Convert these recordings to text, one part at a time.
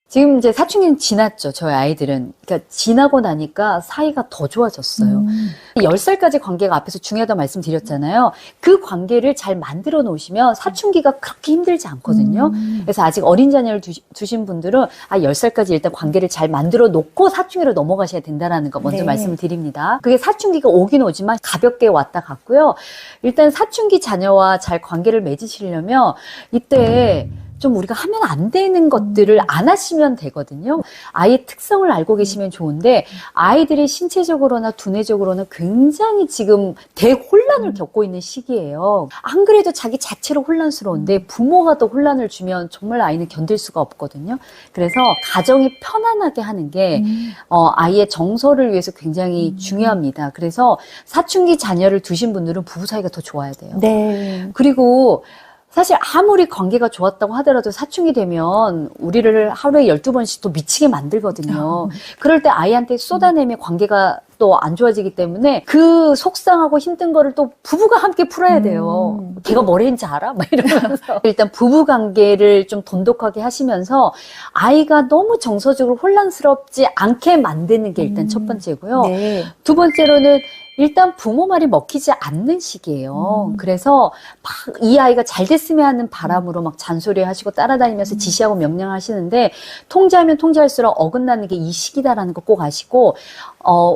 지금 이제 사춘기는 지났죠, 저희 아이들은. 그러니까 지나고 나니까 사이가 더 좋아졌어요. 10살까지 관계가 앞에서 중요하다고 말씀드렸잖아요. 그 관계를 잘 만들어 놓으시면 사춘기가 그렇게 힘들지 않거든요. 그래서 아직 어린 자녀를 두신 분들은 10살까지 일단 관계를 잘 만들어 놓고 사춘기로 넘어가셔야 된다라는 거 먼저 네. 말씀을 드립니다. 그게 사춘기가 오긴 오지만 가볍게 왔다 갔고요. 일단 사춘기 자녀와 잘 관계를 맺으시려면 이때 좀 우리가 하면 안 되는 것들을 안 하시면 되거든요. 아이의 특성을 알고 계시면 좋은데 아이들이 신체적으로나 두뇌적으로는 굉장히 지금 대혼란을 겪고 있는 시기예요. 안 그래도 자기 자체로 혼란스러운데 부모가 더 혼란을 주면 정말 아이는 견딜 수가 없거든요. 그래서 가정이 편안하게 하는 게 아이의 정서를 위해서 굉장히 중요합니다. 그래서 사춘기 자녀를 두신 분들은 부부 사이가 더 좋아야 돼요. 네. 그리고 사실 아무리 관계가 좋았다고 하더라도 사춘기 되면 우리를 하루에 12번씩 또 미치게 만들거든요. 그럴 때 아이한테 쏟아내면 관계가 또 안 좋아지기 때문에 그 속상하고 힘든 거를 또 부부가 함께 풀어야 돼요. 걔가 뭘 했는지 알아? 막 이러면서. 일단 부부 관계를 좀 돈독하게 하시면서 아이가 너무 정서적으로 혼란스럽지 않게 만드는 게 일단 첫 번째고요. 네. 두 번째로는 일단 부모 말이 먹히지 않는 시기예요. 그래서 막 이 아이가 잘 됐으면 하는 바람으로 막 잔소리 하시고 따라다니면서 지시하고 명령하시는데 통제하면 통제할수록 어긋나는 게 이 시기다라는 거 꼭 아시고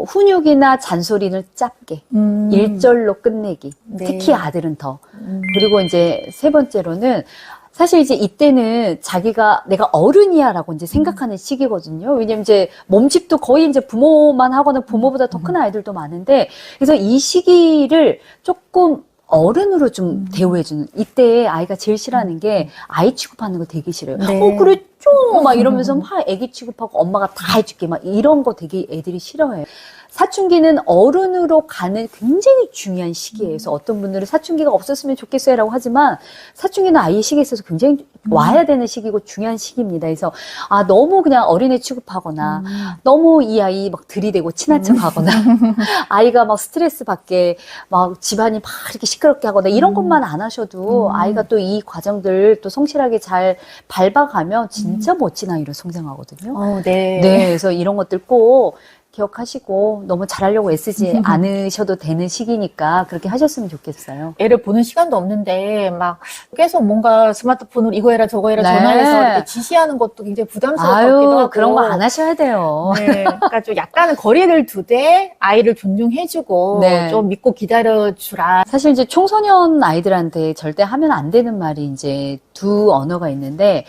훈육이나 잔소리는 짧게 일절로 끝내기. 네. 특히 아들은 더. 그리고 이제 세 번째로는 사실 이제 이때는 자기가 내가 어른이야 라고 이제 생각하는 시기거든요. 왜냐면 이제 몸집도 거의 이제 부모만 하거나 부모보다 더 큰 아이들도 많은데 그래서 이 시기를 조금 어른으로 좀 대우해주는 이때 아이가 제일 싫어하는 게 아이 취급하는 거 되게 싫어요. 네. 그랬죠 막 이러면서 막 애기 취급하고 엄마가 다 해줄게 막 이런 거 되게 애들이 싫어해요. 사춘기는 어른으로 가는 굉장히 중요한 시기예요. 그래서 어떤 분들은 사춘기가 없었으면 좋겠어요 라고 하지만 사춘기는 아이의 시기에 있어서 굉장히 와야 되는 시기고 중요한 시기입니다. 그래서 너무 그냥 어린애 취급하거나 너무 이 아이 막 들이대고 친한 척 하거나 아이가 막 스트레스 받게 막 집안이 막 이렇게 시끄럽게 하거나 이런 것만 안 하셔도 아이가 또 이 과정들 또 성실하게 잘 밟아가면 진짜 멋진 아이로 성장하거든요. 네. 네, 그래서 이런 것들 꼭 기억하시고 너무 잘하려고 애쓰지 않으셔도 되는 시기니까 그렇게 하셨으면 좋겠어요. 애를 보는 시간도 없는데 막 계속 뭔가 스마트폰으로 이거 해라 저거 해라 네. 전화해서 이렇게 지시하는 것도 굉장히 부담스럽기도 하고 그런 거 안 하셔야 돼요. 네, 그러니까 좀 약간은 거리를 두되 아이를 존중해주고 네. 좀 믿고 기다려주라. 사실 이제 청소년 아이들한테 절대 하면 안 되는 말이 이제 두 언어가 있는데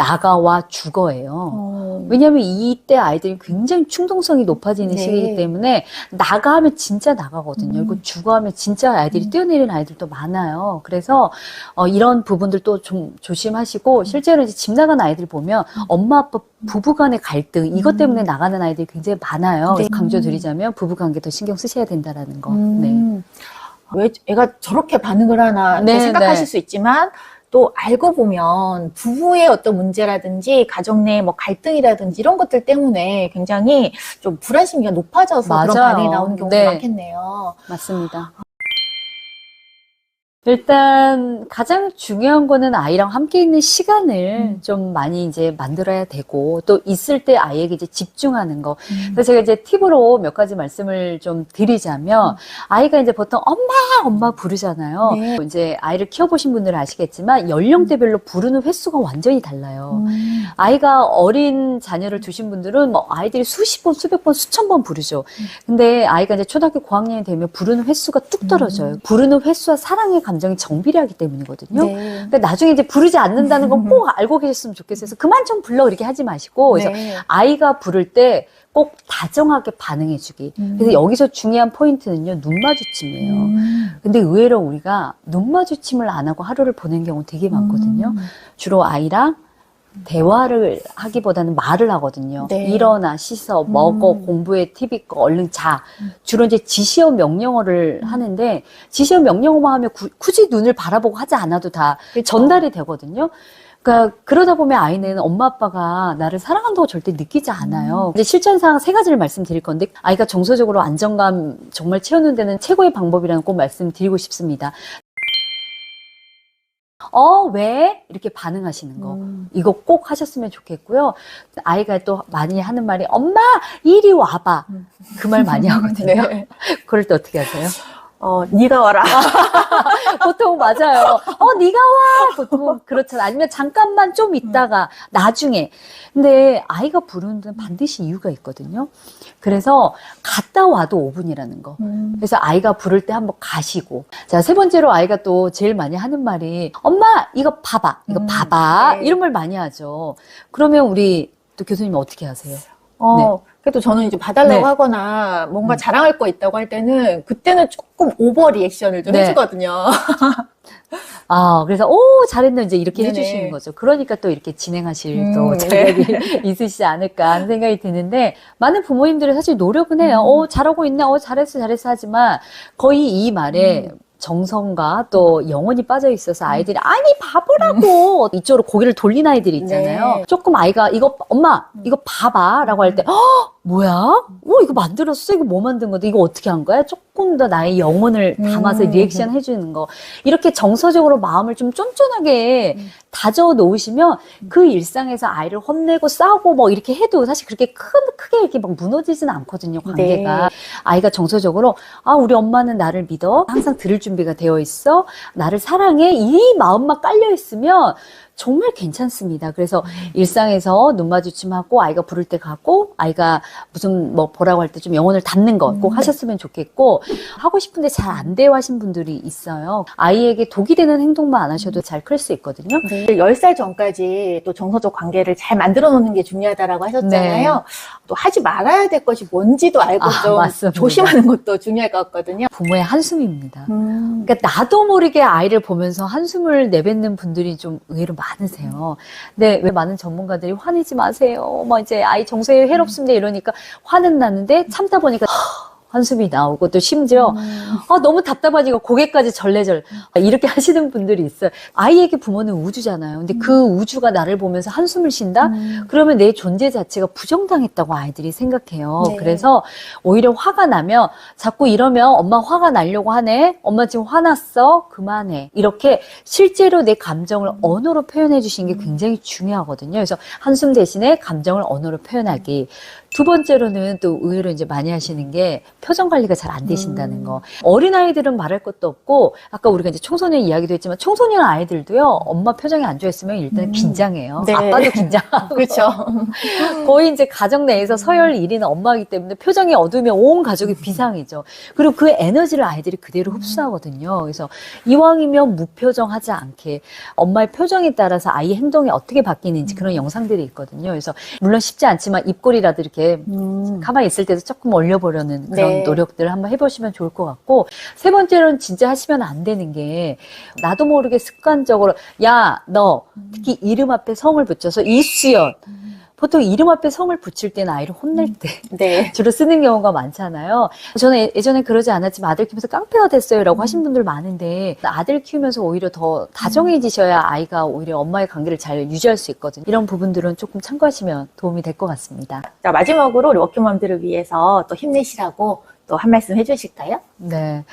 나가와 죽어예요. 왜냐하면 이때 아이들이 굉장히 충동성이 높아지는 네. 시기이기 때문에 나가 하면 진짜 나가거든요. 그리고 죽어 하면 진짜 아이들이 뛰어내리는 아이들도 많아요. 그래서 이런 부분들도 좀 조심하시고 실제로 이제 집 나간 아이들 보면 엄마 아빠 부부 간의 갈등 이것 때문에 나가는 아이들이 굉장히 많아요. 그래서 강조드리자면 부부 관계 더 신경 쓰셔야 된다라는 거. 네. 왜 애가 저렇게 반응을 하나 네, 생각하실 네. 수 있지만 또 알고 보면 부부의 어떤 문제라든지 가정 내 뭐 갈등이라든지 이런 것들 때문에 굉장히 좀 불안 심리가 높아져서 그런 맞아요. 반응이 나오는 경우가 네. 많겠네요. 맞습니다. 일단 가장 중요한 거는 아이랑 함께 있는 시간을 좀 많이 이제 만들어야 되고 또 있을 때 아이에게 이제 집중하는 거. 그래서 제가 이제 팁으로 몇 가지 말씀을 좀 드리자면 아이가 이제 보통 엄마 부르잖아요. 네. 이제 아이를 키워보신 분들은 아시겠지만 연령대별로 부르는 횟수가 완전히 달라요. 아이가 어린 자녀를 두신 분들은 뭐 아이들이 수십 번, 수백 번, 수천 번 부르죠. 근데 아이가 이제 초등학교 고학년이 되면 부르는 횟수가 뚝 떨어져요. 부르는 횟수와 사랑의 감정이 정비례하기 때문이거든요. 네. 근데 나중에 이제 부르지 않는다는 건 꼭 알고 계셨으면 좋겠어요. 그래서 그만 좀 불러 이렇게 하지 마시고 그래서 네. 아이가 부를 때 꼭 다정하게 반응해주기. 그래서 여기서 중요한 포인트는요, 눈 마주침이에요. 근데 의외로 우리가 눈 마주침을 안 하고 하루를 보낸 경우 되게 많거든요. 주로 아이랑 대화를 하기보다는 말을 하거든요. 네. 일어나, 씻어, 먹어, 공부해, TV 꺼, 얼른 자. 주로 이제 지시어 명령어를 하는데 지시어 명령어만 하면 굳이 눈을 바라보고 하지 않아도 다 전달이 되거든요. 그러니까 그러다 보면 아이는 엄마 아빠가 나를 사랑한다고 절대 느끼지 않아요. 이제 실천상 세 가지를 말씀드릴 건데 아이가 정서적으로 안정감 정말 채우는 데는 최고의 방법이라는 꼭 말씀드리고 싶습니다. 왜? 이렇게 반응하시는 거. 이거 꼭 하셨으면 좋겠고요. 아이가 또 많이 하는 말이, 엄마, 이리 와봐. 그 말 많이 하거든요. 네. 그럴 때 어떻게 하세요? 네가 와라. 보통 맞아요. 네가 와. 보통 그렇잖아. 아니면 잠깐만 좀 있다가 나중에. 근데 아이가 부르는 데는 반드시 이유가 있거든요. 그래서 갔다 와도 5분이라는 거. 그래서 아이가 부를 때 한번 가시고. 자, 세 번째로 아이가 또 제일 많이 하는 말이 엄마 이거 봐봐. 이거 봐봐. 네. 이런 말 많이 하죠. 그러면 우리 또 교수님 어떻게 하세요? 네. 그래도 저는 이제 봐달라고 네. 하거나 뭔가 자랑할 거 있다고 할 때는 그때는 조금 오버 리액션을 좀 네. 해주거든요. 그래서, 잘했네. 이제 이렇게 네네. 해주시는 거죠. 그러니까 또 이렇게 진행하실 또 네. 자격이 있으시지 않을까 하는 생각이 드는데, 많은 부모님들이 사실 노력은 해요. 잘하고 있네. 잘했어, 잘했어. 하지만 거의 이 말에 정성과 또 영혼이 빠져 있어서 아이들이, 아니, 바보라고! 이쪽으로 고개를 돌린 아이들이 있잖아요. 네. 조금 아이가, 엄마, 이거 봐봐. 라고 할 때, 뭐야? 이거 만들었어? 이거 뭐 만든 건데? 이거 어떻게 한 거야? 조금 더 나의 영혼을 담아서 리액션 해주는 거. 이렇게 정서적으로 마음을 좀 쫀쫀하게 다져 놓으시면 그 일상에서 아이를 혼내고 싸우고 뭐 이렇게 해도 사실 그렇게 크게 이렇게 막 무너지진 않거든요, 관계가. 네. 아이가 정서적으로, 우리 엄마는 나를 믿어. 항상 들을 준비가 되어 있어. 나를 사랑해. 이 마음만 깔려 있으면 정말 괜찮습니다. 그래서 일상에서 눈 마주침하고 아이가 부를 때 가고 아이가 무슨 뭐 보라고 할 때 좀 영혼을 담는 거 꼭 하셨으면 좋겠고 하고 싶은데 잘 안 돼요 하신 분들이 있어요. 아이에게 독이 되는 행동만 안 하셔도 잘 클 수 있거든요. 네. 10살 전까지 또 정서적 관계를 잘 만들어 놓는 게 중요하다라고 하셨잖아요. 네. 또 하지 말아야 될 것이 뭔지도 알고 좀 맞습니다. 조심하는 것도 중요할 것 같거든요. 부모의 한숨입니다. 그러니까 나도 모르게 아이를 보면서 한숨을 내뱉는 분들이 좀 의외로 많으세요. 근데 왜 많은 전문가들이 화내지 마세요. 뭐 이제 아이 정서에 해롭습니다 이러니까 화는 나는데 참다 보니까 한숨이 나오고 또 심지어 너무 답답하니까 고개까지 절레절 이렇게 하시는 분들이 있어요. 아이에게 부모는 우주잖아요. 근데 그 우주가 나를 보면서 한숨을 쉰다? 그러면 내 존재 자체가 부정당했다고 아이들이 생각해요. 네. 그래서 오히려 화가 나면 자꾸 이러면 엄마 화가 나려고 하네? 엄마 지금 화났어? 그만해. 이렇게 실제로 내 감정을 언어로 표현해 주시는 게 굉장히 중요하거든요. 그래서 한숨 대신에 감정을 언어로 표현하기. 두 번째로는 또 의외로 이제 많이 하시는 게 표정 관리가 잘 안 되신다는 거. 어린아이들은 말할 것도 없고, 아까 우리가 이제 청소년 이야기도 했지만, 청소년 아이들도요, 엄마 표정이 안 좋았으면 일단 긴장해요. 네. 아빠도 긴장하고. 그렇죠. 거의 이제 가정 내에서 서열 1위는 엄마이기 때문에 표정이 어두우면 온 가족이 비상이죠. 그리고 그 에너지를 아이들이 그대로 흡수하거든요. 그래서 이왕이면 무표정하지 않게 엄마의 표정에 따라서 아이의 행동이 어떻게 바뀌는지 그런 영상들이 있거든요. 그래서 물론 쉽지 않지만 입꼬리라도 이렇게 가만히 있을 때도 조금 올려보려는 그런 네. 노력들을 한번 해보시면 좋을 것 같고 세 번째로는 진짜 하시면 안 되는 게 나도 모르게 습관적으로 야, 너 특히 이름 앞에 성을 붙여서 이수연 보통 이름 앞에 성을 붙일 때는 아이를 혼낼 때 네. 주로 쓰는 경우가 많잖아요. 저는 예전에 그러지 않았지만 아들 키우면서 깡패가 됐어요라고 하신 분들 많은데 아들 키우면서 오히려 더 다정해지셔야 아이가 오히려 엄마의 관계를 잘 유지할 수 있거든요. 이런 부분들은 조금 참고하시면 도움이 될 것 같습니다. 자, 마지막으로 우리 워킹맘들을 위해서 또 힘내시라고 또 한 말씀 해주실까요? 네.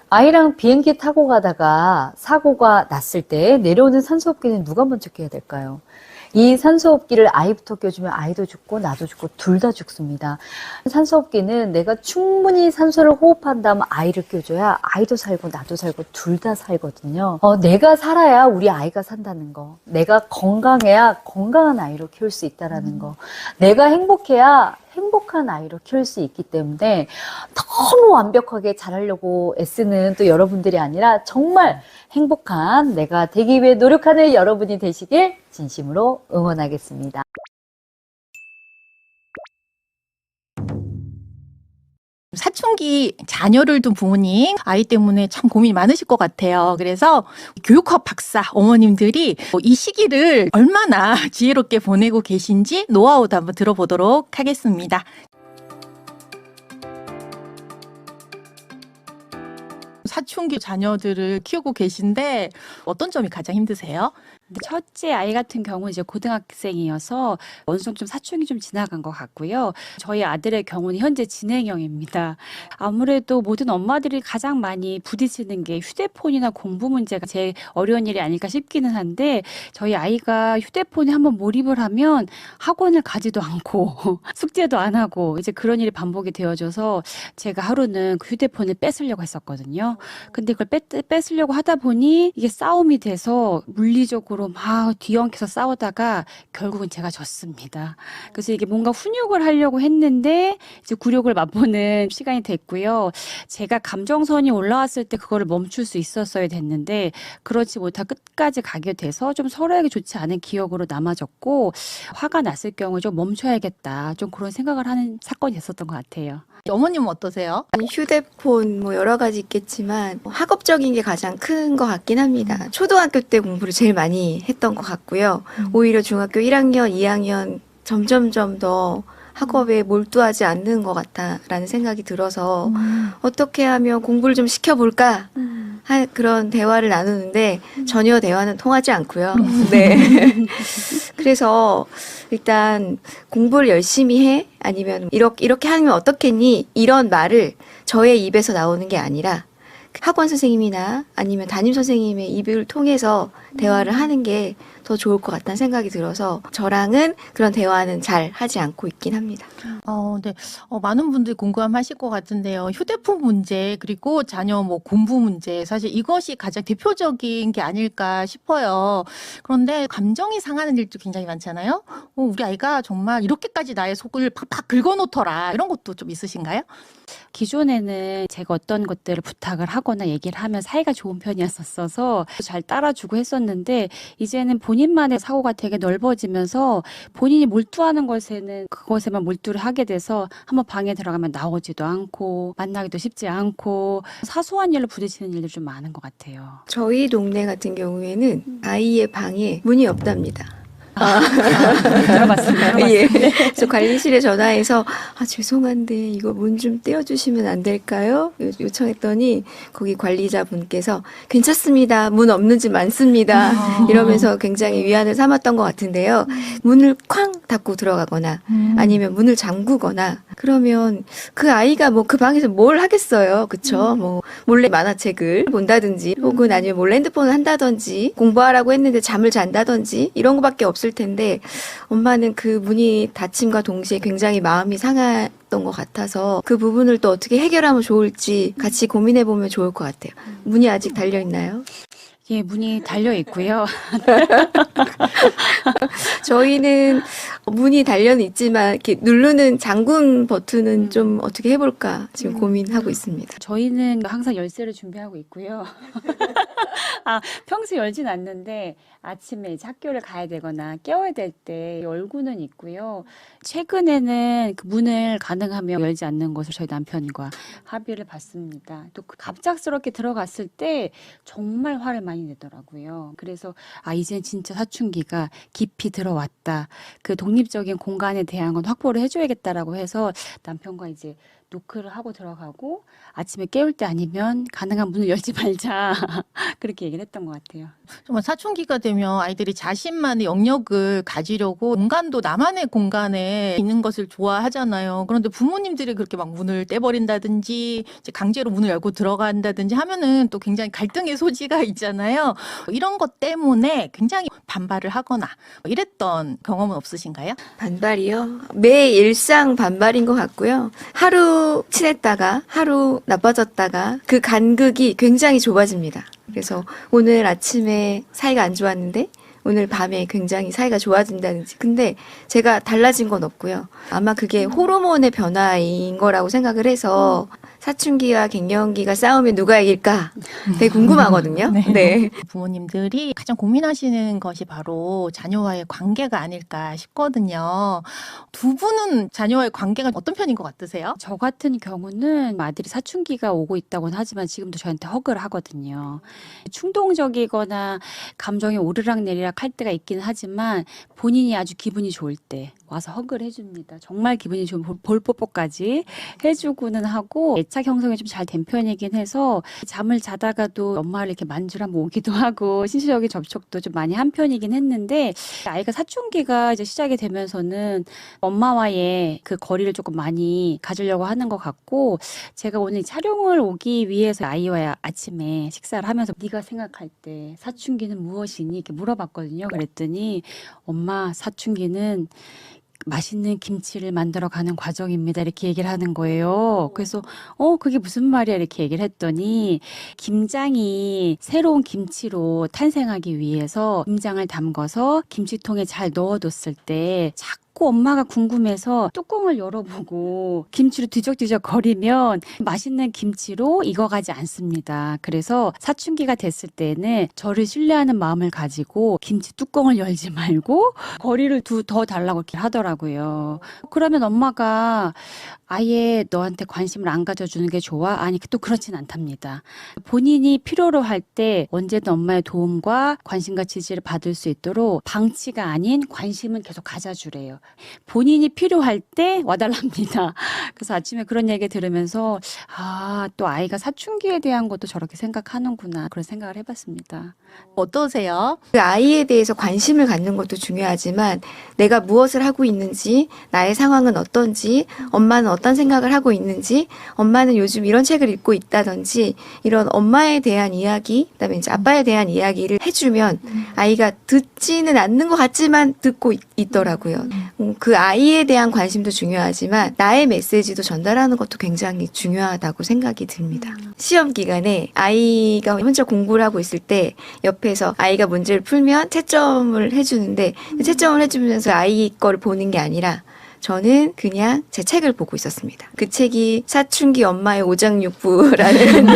아이랑 비행기 타고 가다가 사고가 났을 때 내려오는 산소호흡기는 누가 먼저 껴야 될까요? 이 산소호흡기를 아이부터 껴주면 아이도 죽고 나도 죽고 둘 다 죽습니다. 산소호흡기는 내가 충분히 산소를 호흡한다면 아이를 껴줘야 아이도 살고 나도 살고 둘 다 살거든요. 내가 살아야 우리 아이가 산다는 거. 내가 건강해야 건강한 아이로 키울 수 있다는 거. 내가 행복해야 행복한 아이로 키울 수 있기 때문에 너무 완벽하게 잘하려고 애쓰는 또 여러분들이 아니라 정말 행복한 내가 되기 위해 노력하는 여러분이 되시길 진심으로 응원하겠습니다. 사춘기 자녀를 둔 부모님, 아이 때문에 참 고민이 많으실 것 같아요. 그래서 교육학 박사 어머님들이 이 시기를 얼마나 지혜롭게 보내고 계신지 노하우도 한번 들어보도록 하겠습니다. 사춘기 자녀들을 키우고 계신데 어떤 점이 가장 힘드세요? 첫째 아이 같은 경우는 이제 고등학생이어서 어느 정도 좀 사춘기 좀 지나간 것 같고요. 저희 아들의 경우는 현재 진행형입니다. 아무래도 모든 엄마들이 가장 많이 부딪히는 게 휴대폰이나 공부 문제가 제일 어려운 일이 아닐까 싶기는 한데 저희 아이가 휴대폰에 한번 몰입을 하면 학원을 가지도 않고 숙제도 안 하고 이제 그런 일이 반복이 되어져서 제가 하루는 그 휴대폰을 뺏으려고 했었거든요. 근데 그걸 뺏으려고 하다 보니 이게 싸움이 돼서 물리적으로 막 뒤엉켜서 싸우다가 결국은 제가 졌습니다. 그래서 이게 뭔가 훈육을 하려고 했는데 이제 굴욕을 맛보는 시간이 됐고요. 제가 감정선이 올라왔을 때 그거를 멈출 수 있었어야 됐는데 그렇지 못하고 끝까지 가게 돼서 좀 서로에게 좋지 않은 기억으로 남아졌고 화가 났을 경우에 좀 멈춰야겠다. 좀 그런 생각을 하는 사건이 됐었던 것 같아요. 어머님은 어떠세요? 휴대폰 뭐 여러 가지 있겠지만 학업적인 게 가장 큰 것 같긴 합니다. 초등학교 때 공부를 제일 많이 했던 것 같고요. 오히려 중학교 1학년, 2학년 점점점 더 학업에 몰두하지 않는 것 같다라는 생각이 들어서 어떻게 하면 공부를 좀 시켜볼까 그런 대화를 나누는데 전혀 대화는 통하지 않고요. 네. 그래서 일단 공부를 열심히 해? 아니면 이렇게 하면 어떻겠니? 이런 말을 저의 입에서 나오는 게 아니라 학원 선생님이나 아니면 담임 선생님의 입을 통해서 대화를 하는 게 더 좋을 것 같다는 생각이 들어서 저랑은 그런 대화는 잘 하지 않고 있긴 합니다. 네. 많은 분들이 궁금하실 것 같은데요. 휴대폰 문제 그리고 자녀 뭐 공부 문제 사실 이것이 가장 대표적인 게 아닐까 싶어요. 그런데 감정이 상하는 일도 굉장히 많잖아요. 우리 아이가 정말 이렇게까지 나의 속을 팍팍 긁어놓더라 이런 것도 좀 있으신가요? 기존에는 제가 어떤 것들을 부탁을 하거나 얘기를 하면 사이가 좋은 편이었어서 잘 따라주고 했었는데 이제는 본인만의 사고가 되게 넓어지면서 본인이 몰두하는 것에는 그것에만 몰두를 하게 돼서 한번 방에 들어가면 나오지도 않고 만나기도 쉽지 않고 사소한 일로 부딪히는 일들이 좀 많은 것 같아요. 저희 동네 같은 경우에는 아이의 방에 문이 없답니다. 들어봤습니다. 예. 그래서 관리실에 전화해서 죄송한데 이거 문 좀 떼어주시면 안 될까요? 요청했더니 거기 관리자분께서 괜찮습니다. 문 없는 집 많습니다. 이러면서 굉장히 위안을 삼았던 것 같은데요. 문을 쾅 닫고 들어가거나 아니면 문을 잠그거나 그러면 그 아이가 뭐 그 방에서 뭘 하겠어요. 그쵸? 뭐 몰래 만화책을 본다든지 혹은 아니면 몰래 핸드폰을 한다든지 공부하라고 했는데 잠을 잔다든지 이런 거밖에 없을 텐데 엄마는 그 문이 닫힘과 동시에 굉장히 마음이 상했던 것 같아서 그 부분을 또 어떻게 해결하면 좋을지 같이 고민해보면 좋을 것 같아요. 문이 아직 달려있나요? 예, 문이 달려 있고요. 저희는 문이 달려는 있지만 이렇게 누르는 잠금 버튼은 좀 어떻게 해볼까 지금 고민하고 있습니다. 저희는 항상 열쇠를 준비하고 있고요. 평소에 열진 않는데 아침에 이제 학교를 가야 되거나 깨워야 될 때 열고는 있고요. 최근에는 그 문을 가능하면 열지 않는 것을 저희 남편과 합의를 봤습니다. 또 갑작스럽게 들어갔을 때 정말 화를 많이 내더라고요. 그래서 이젠 진짜 사춘기가 깊이 들어왔다. 그 독립적인 공간에 대한 건 확보를 해줘야겠다라고 해서 남편과 이제 노크를 하고 들어가고 아침에 깨울 때 아니면 가능한 문을 열지 말자 그렇게 얘기를 했던 것 같아요. 정말 사춘기가 되면 아이들이 자신만의 영역을 가지려고 공간도 나만의 공간에 있는 것을 좋아하잖아요. 그런데 부모님들이 그렇게 막 문을 떼버린다든지 이제 강제로 문을 열고 들어간다든지 하면은 또 굉장히 갈등의 소지가 있잖아요. 이런 것 때문에 굉장히 반발을 하거나 이랬던 경험은 없으신가요? 반발이요? 매 일상 반발인 것 같고요. 하루 친했다가 하루 나빠졌다가 그 간극이 굉장히 좁아집니다. 그래서 오늘 아침에 사이가 안 좋았는데 오늘 밤에 굉장히 사이가 좋아진다든지. 근데 제가 달라진 건 없고요. 아마 그게 호르몬의 변화인 거라고 생각을 해서 사춘기와 갱년기가 싸우면 누가 이길까 되게 궁금하거든요. 네. 부모님들이 가장 고민하시는 것이 바로 자녀와의 관계가 아닐까 싶거든요. 두 분은 자녀와의 관계가 어떤 편인 것 같으세요? 저 같은 경우는 아들이 사춘기가 오고 있다고는 하지만 지금도 저한테 허그를 하거든요. 충동적이거나 감정이 오르락내리락 할 때가 있긴 하지만 본인이 아주 기분이 좋을 때 와서 허그를 해줍니다. 정말 기분이 좋은 볼뽀뽀까지 해주고는 하고 애착 형성이 좀 잘 된 편이긴 해서 잠을 자다가도 엄마를 이렇게 만지러 한번 오기도 하고 신체적인 접촉도 좀 많이 한 편이긴 했는데 아이가 사춘기가 이제 시작이 되면서는 엄마와의 그 거리를 조금 많이 가지려고 하는 것 같고 제가 오늘 촬영을 오기 위해서 아이와 아침에 식사를 하면서 네가 생각할 때 사춘기는 무엇이니? 이렇게 물어봤거든요. 그랬더니 엄마 사춘기는 맛있는 김치를 만들어가는 과정입니다. 이렇게 얘기를 하는 거예요. 그래서 그게 무슨 말이야? 이렇게 얘기를 했더니 김장이 새로운 김치로 탄생하기 위해서 김장을 담궈서 김치통에 잘 넣어뒀을 때 자꾸 엄마가 궁금해서 뚜껑을 열어보고 김치를 뒤적뒤적 거리면 맛있는 김치로 익어가지 않습니다. 그래서 사춘기가 됐을 때는 저를 신뢰하는 마음을 가지고 김치 뚜껑을 열지 말고 거리를 더 달라고 이렇게 하더라고요. 그러면 엄마가 아예 너한테 관심을 안 가져주는 게 좋아? 아니, 또 그렇진 않답니다. 본인이 필요로 할 때 언제든 엄마의 도움과 관심과 지지를 받을 수 있도록 방치가 아닌 관심은 계속 가져주래요. 본인이 필요할 때 와달랍니다. 그래서 아침에 그런 얘기 들으면서 또 아이가 사춘기에 대한 것도 저렇게 생각하는구나 그런 생각을 해봤습니다. 어떠세요? 그 아이에 대해서 관심을 갖는 것도 중요하지만 내가 무엇을 하고 있는지, 나의 상황은 어떤지, 엄마는 어떤 생각을 하고 있는지, 엄마는 요즘 이런 책을 읽고 있다든지 이런 엄마에 대한 이야기, 그다음에 이제 아빠에 대한 이야기를 해주면 아이가 듣지는 않는 것 같지만 듣고 있더라고요. 그 아이에 대한 관심도 중요하지만 나의 메시지도 전달하는 것도 굉장히 중요하다고 생각이 듭니다. 시험 기간에 아이가 혼자 공부를 하고 있을 때 옆에서 아이가 문제를 풀면 채점을 해주는데 채점을 해주면서 아이 거를 보는 게 아니라 저는 그냥 제 책을 보고 있었습니다. 그 책이 사춘기 엄마의 오장육부라는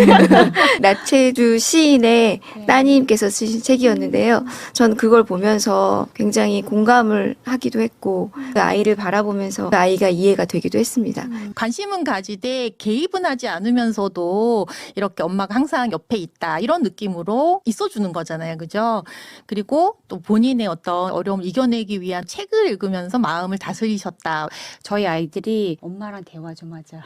나체주 시인의 따님께서 쓰신 책이었는데요. 전 그걸 보면서 굉장히 공감을 하기도 했고 그 아이를 바라보면서 그 아이가 이해가 되기도 했습니다. 관심은 가지되 개입은 하지 않으면서도 이렇게 엄마가 항상 옆에 있다 이런 느낌으로 있어주는 거잖아요. 그죠? 그리고 또 본인의 어떤 어려움을 이겨내기 위한 책을 읽으면서 마음을 다스리셨다. 저희 아이들이 엄마랑 대화 좀 하자.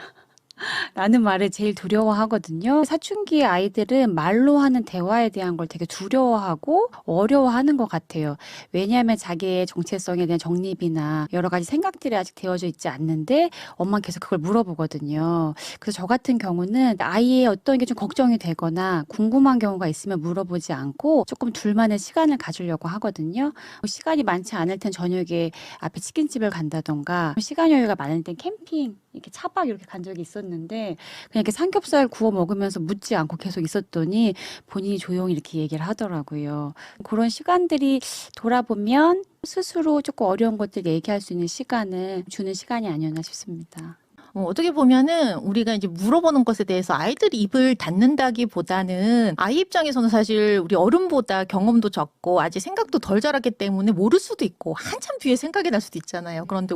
라는 말을 제일 두려워하거든요. 사춘기 아이들은 말로 하는 대화에 대한 걸 되게 두려워하고 어려워하는 것 같아요. 왜냐하면 자기의 정체성에 대한 정립이나 여러 가지 생각들이 아직 되어져 있지 않는데 엄마는 계속 그걸 물어보거든요. 그래서 저 같은 경우는 아이의 어떤 게 좀 걱정이 되거나 궁금한 경우가 있으면 물어보지 않고 조금 둘만의 시간을 가지려고 하거든요. 시간이 많지 않을 땐 저녁에 앞에 치킨집을 간다던가 시간 여유가 많을 땐 캠핑 이렇게 차박 이렇게 간 적이 있었는데 그냥 이렇게 삼겹살 구워 먹으면서 묻지 않고 계속 있었더니 본인이 조용히 이렇게 얘기를 하더라고요. 그런 시간들이 돌아보면 스스로 조금 어려운 것들 얘기할 수 있는 시간을 주는 시간이 아니었나 싶습니다. 어떻게 보면은 우리가 이제 물어보는 것에 대해서 아이들이 입을 닫는다기보다는 아이 입장에서는 사실 우리 어른보다 경험도 적고 아직 생각도 덜 자랐기 때문에 모를 수도 있고 한참 뒤에 생각이 날 수도 있잖아요. 그런데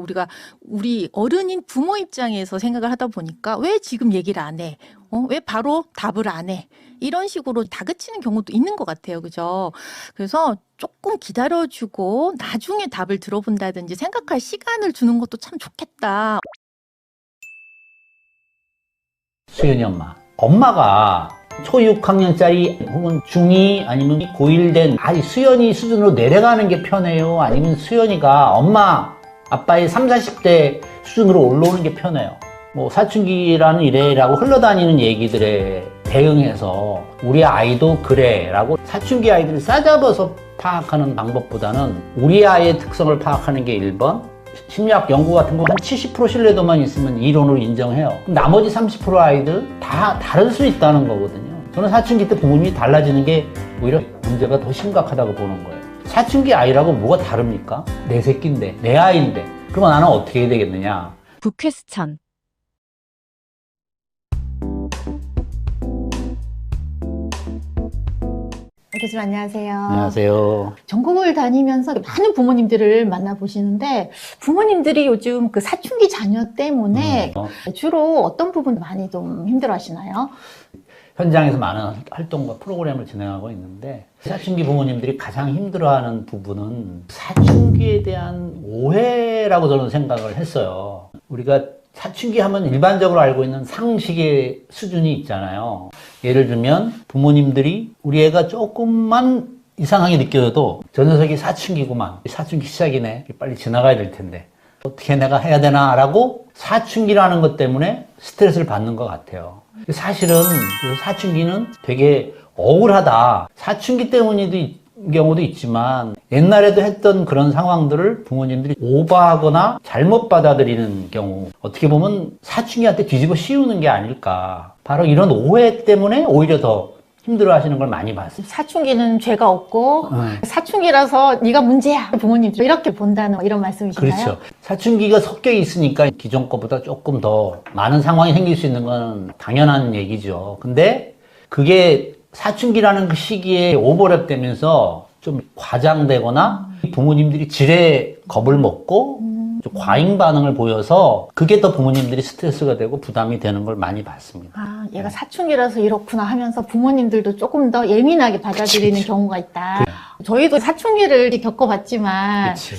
우리 어른인 부모 입장에서 생각을 하다 보니까 왜 지금 얘기를 안 해? 왜 바로 답을 안 해? 이런 식으로 다그치는 경우도 있는 것 같아요. 그죠? 그래서 조금 기다려주고 나중에 답을 들어본다든지 생각할 시간을 주는 것도 참 좋겠다. 수연이 엄마가 초6학년짜리 혹은 중2 아니면 고1 된 아직 수연이 수준으로 내려가는 게 편해요? 아니면 수연이가 엄마, 아빠의 30, 40대 수준으로 올라오는 게 편해요? 뭐 사춘기라는 이래라고 흘러다니는 얘기들에 대응해서 우리 아이도 그래 라고 사춘기 아이들을 싸잡아서 파악하는 방법보다는 우리 아이의 특성을 파악하는 게 1번, 심리학 연구 같은 거 한 70% 신뢰도만 있으면 이론으로 인정해요. 그럼 나머지 30% 아이들 다 다를 수 있다는 거거든요. 저는 사춘기 때 부모님이 달라지는 게 오히려 문제가 더 심각하다고 보는 거예요. 사춘기 아이라고 뭐가 다릅니까? 내 새끼인데, 내 아이인데. 그러면 나는 어떻게 해야 되겠느냐? 북퀘스천. 교수님 안녕하세요. 안녕하세요. 전국을 다니면서 많은 부모님들을 만나보시는데 부모님들이 요즘 그 사춘기 자녀 때문에 주로 어떤 부분 많이 좀 힘들어하시나요? 현장에서 많은 활동과 프로그램을 진행하고 있는데 사춘기 부모님들이 가장 힘들어하는 부분은 사춘기에 대한 오해라고 저는 생각을 했어요. 우리가 사춘기 하면 일반적으로 알고 있는 상식의 수준이 있잖아요. 예를 들면 부모님들이 우리 애가 조금만 이상하게 느껴져도 저 녀석이 사춘기구만. 사춘기 시작이네. 빨리 지나가야 될 텐데. 어떻게 내가 해야 되나 라고 사춘기라는 것 때문에 스트레스를 받는 것 같아요. 사실은 사춘기는 되게 억울하다. 사춘기 때문인 경우도 있지만 옛날에도 했던 그런 상황들을 부모님들이 오버하거나 잘못 받아들이는 경우 어떻게 보면 사춘기한테 뒤집어 씌우는 게 아닐까. 바로 이런 오해 때문에 오히려 더 힘들어 하시는 걸 많이 봤어요. 사춘기는 죄가 없고 사춘기라서 네가 문제야. 부모님 이렇게 본다는 이런 말씀이신가요? 그렇죠. 사춘기가 섞여 있으니까 기존 거보다 조금 더 많은 상황이 생길 수 있는 건 당연한 얘기죠. 근데 그게 사춘기라는 그 시기에 오버랩 되면서 좀 과장되거나 부모님들이 지레 겁을 먹고 좀 과잉 반응을 보여서 그게 더 부모님들이 스트레스가 되고 부담이 되는 걸 많이 봤습니다. 아, 얘가 사춘기라서 이렇구나 하면서 부모님들도 조금 더 예민하게 받아들이는 그치. 경우가 있다. 저희도 사춘기를 겪어봤지만 그치.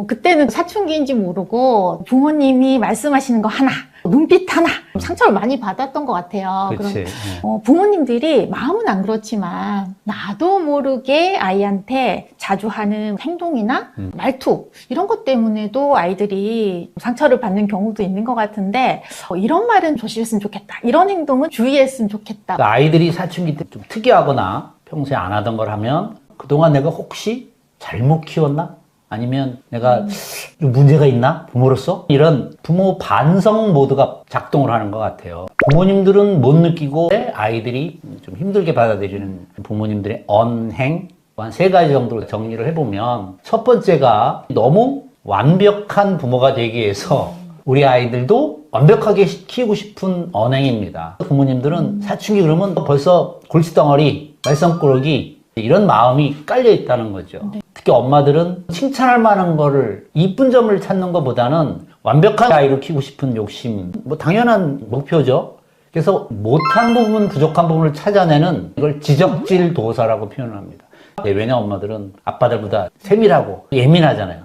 그때는 사춘기인지 모르고 부모님이 말씀하시는 거 하나, 눈빛 하나 상처를 많이 받았던 것 같아요. 그치. 그럼 부모님들이 마음은 안 그렇지만 나도 모르게 아이한테 자주 하는 행동이나 말투 이런 것 때문에도 아이들이 상처를 받는 경우도 있는 것 같은데 이런 말은 조심했으면 좋겠다. 이런 행동은 주의했으면 좋겠다. 그러니까 아이들이 사춘기 때 좀 특이하거나 평소에 안 하던 걸 하면 그동안 내가 혹시 잘못 키웠나? 아니면 내가 좀 문제가 있나? 부모로서? 이런 부모 반성 모드가 작동을 하는 것 같아요. 부모님들은 못 느끼고 아이들이 좀 힘들게 받아들이는 부모님들의 언행 한 3가지 정도로 정리를 해보면 첫 번째가 너무 완벽한 부모가 되기 위해서 우리 아이들도 완벽하게 키우고 싶은 언행입니다. 부모님들은 사춘기 그러면 벌써 골칫덩어리, 말썽꾸러기 이런 마음이 깔려 있다는 거죠. 특히 엄마들은 칭찬할 만한 거를 이쁜 점을 찾는 것보다는 완벽한 아이를 키우고 싶은 욕심, 뭐 당연한 목표죠. 그래서 못한 부분, 부족한 부분을 찾아내는 이걸 지적질 도사라고 표현합니다. 외녀 엄마들은 아빠들보다 세밀하고 예민하잖아요.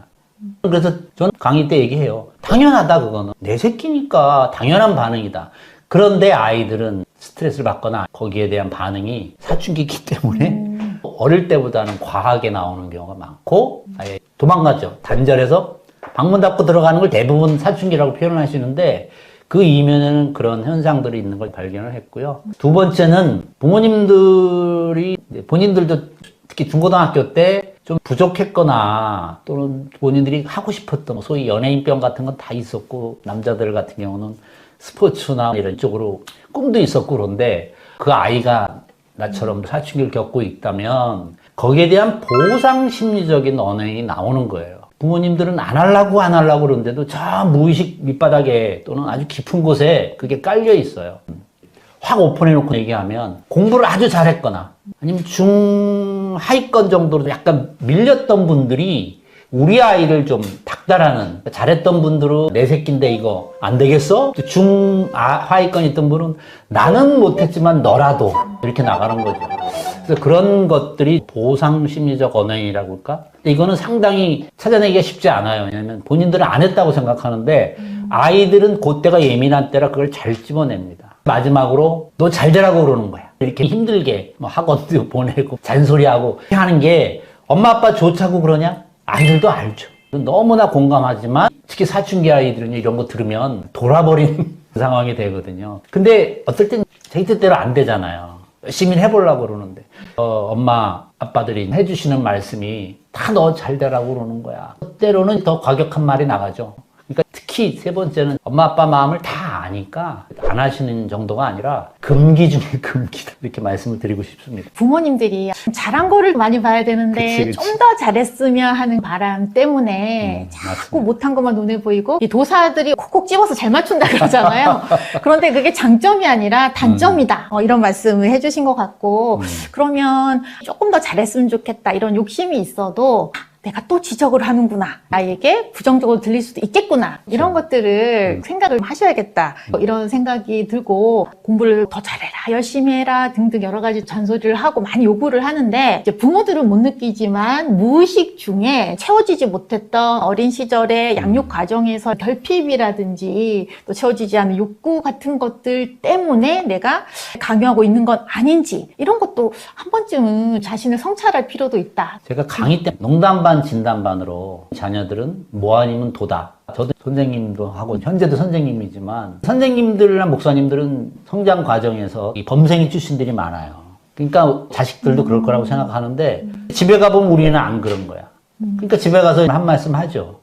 그래서 전 강의 때 얘기해요. 당연하다 그거는. 내 새끼니까 당연한 반응이다. 그런데 아이들은 스트레스를 받거나 거기에 대한 반응이 사춘기이기 때문에 어릴 때보다는 과하게 나오는 경우가 많고 아예 도망가죠. 단절해서 방문 닫고 들어가는 걸 대부분 사춘기라고 표현하시는데 그 이면에는 그런 현상들이 있는 걸 발견을 했고요. 두 번째는 부모님들이 본인들도 특히 중고등학교 때 좀 부족했거나 또는 본인들이 하고 싶었던 소위 연예인병 같은 건 다 있었고 남자들 같은 경우는 스포츠나 이런 쪽으로 꿈도 있었고 그런데 그 아이가 나처럼 사춘기를 겪고 있다면 거기에 대한 보상 심리적인 언행이 나오는 거예요. 부모님들은 안 하려고 그러는데도 저 무의식 밑바닥에 또는 아주 깊은 곳에 그게 깔려 있어요. 확 오픈해놓고 얘기하면 공부를 아주 잘했거나 아니면 중하위권 정도로 약간 밀렸던 분들이 우리 아이를 좀 닥달하는 잘했던 분들은 내 새끼인데 이거 안 되겠어? 중하위권 있던 분은 나는 못했지만 너라도 이렇게 나가는 거죠. 그래서 그런 것들이 보상 심리적 언행이라고 할까? 근데 이거는 상당히 찾아내기가 쉽지 않아요. 왜냐하면 본인들은 안 했다고 생각하는데 아이들은 그때가 예민한 때라 그걸 잘 집어냅니다. 마지막으로 너 잘 되라고 그러는 거야. 이렇게 힘들게 뭐 학원도 보내고 잔소리하고 하는 게 엄마 아빠 좋다고 그러냐? 아이들도 알죠. 너무나 공감하지만 특히 사춘기 아이들은 이런 거 들으면 돌아버리는 상황이 되거든요. 근데 어떨 땐 자기 뜻대로 안 되잖아요. 열심히 해보려고 그러는데 엄마 아빠들이 해주시는 말씀이 다 너 잘 되라고 그러는 거야. 때로는 더 과격한 말이 나가죠. 그러니까 특히 세 번째는 엄마 아빠 마음을 다 아니까 안 하시는 정도가 아니라 금기 중에 금기다 이렇게 말씀을 드리고 싶습니다. 부모님들이 잘한 거를 많이 봐야 되는데 그치. 좀 더 잘했으면 하는 바람 때문에 자꾸 맞습니다. 못한 것만 눈에 보이고 이 도사들이 콕콕 집어서 잘 맞춘다 그러잖아요. 그런데 그게 장점이 아니라 단점이다. 이런 말씀을 해주신 것 같고 그러면 조금 더 잘했으면 좋겠다 이런 욕심이 있어도 내가 또 지적을 하는구나. 나에게 부정적으로 들릴 수도 있겠구나. 이런 것들을 생각을 하셔야겠다. 이런 생각이 들고 공부를 더 잘해라, 열심히 해라 등등 여러 가지 잔소리를 하고 많이 요구를 하는데 이제 부모들은 못 느끼지만 무의식 중에 채워지지 못했던 어린 시절의 양육 과정에서 결핍이라든지 또 채워지지 않은 욕구 같은 것들 때문에 내가 강요하고 있는 건 아닌지 이런 것도 한 번쯤은 자신을 성찰할 필요도 있다. 제가 강의 때 농담반 진담반으로 자녀들은 뭐 아니면 도다. 저도 선생님도 하고 현재도 선생님이지만 선생님들이나 목사님들은 성장 과정에서 이 범생이 출신들이 많아요. 그러니까 자식들도 그럴 거라고 생각하는데 집에 가보면 우리는 안 그런 거야. 그러니까 집에 가서 한 말씀 하죠.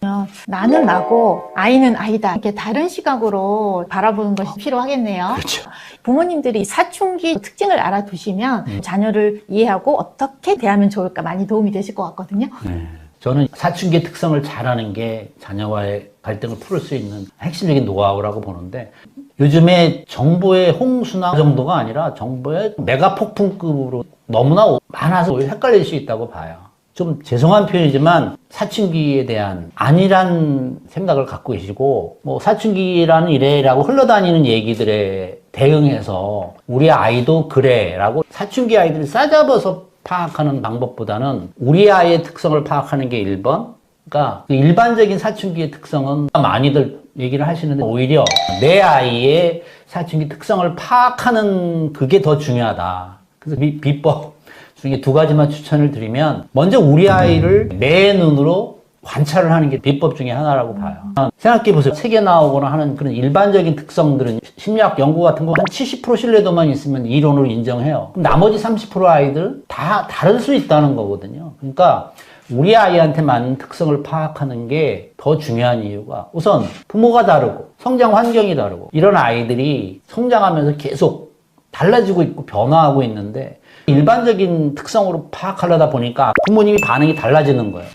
나는 나고 아이는 아이다. 이렇게 다른 시각으로 바라보는 것이 필요하겠네요. 그렇죠. 부모님들이 사춘기 특징을 알아두시면 자녀를 이해하고 어떻게 대하면 좋을까 많이 도움이 되실 것 같거든요. 네. 저는 사춘기의 특성을 잘 아는 게 자녀와의 갈등을 풀을 수 있는 핵심적인 노하우라고 보는데 요즘에 정보의 홍수나 정도가 아니라 정보의 메가폭풍급으로 너무나 많아서 헷갈릴 수 있다고 봐요. 좀 죄송한 표현이지만 사춘기에 대한 안일한 생각을 갖고 계시고 뭐 사춘기라는 이래라고 흘러다니는 얘기들에 대응해서 우리 아이도 그래라고 사춘기 아이들을 싸잡아서 파악하는 방법보다는 우리 아이의 특성을 파악하는 게 1번. 그러니까 그 일반적인 사춘기의 특성은 많이들 얘기를 하시는데 오히려 내 아이의 사춘기 특성을 파악하는 그게 더 중요하다. 그래서 비법 중에 2가지만 추천을 드리면 먼저 우리 아이를 내 눈으로 관찰을 하는 게 비법 중에 하나라고 봐요. 생각해보세요. 책에 나오거나 하는 그런 일반적인 특성들은 심리학 연구 같은 거 한 70% 신뢰도만 있으면 이론으로 인정해요. 그럼 나머지 30% 아이들은 다 다를 수 있다는 거거든요. 그러니까 우리 아이한테 맞는 특성을 파악하는 게 더 중요한 이유가 우선 부모가 다르고 성장 환경이 다르고 이런 아이들이 성장하면서 계속 달라지고 있고 변화하고 있는데 일반적인 특성으로 파악하려다 보니까 부모님이 반응이 달라지는 거예요.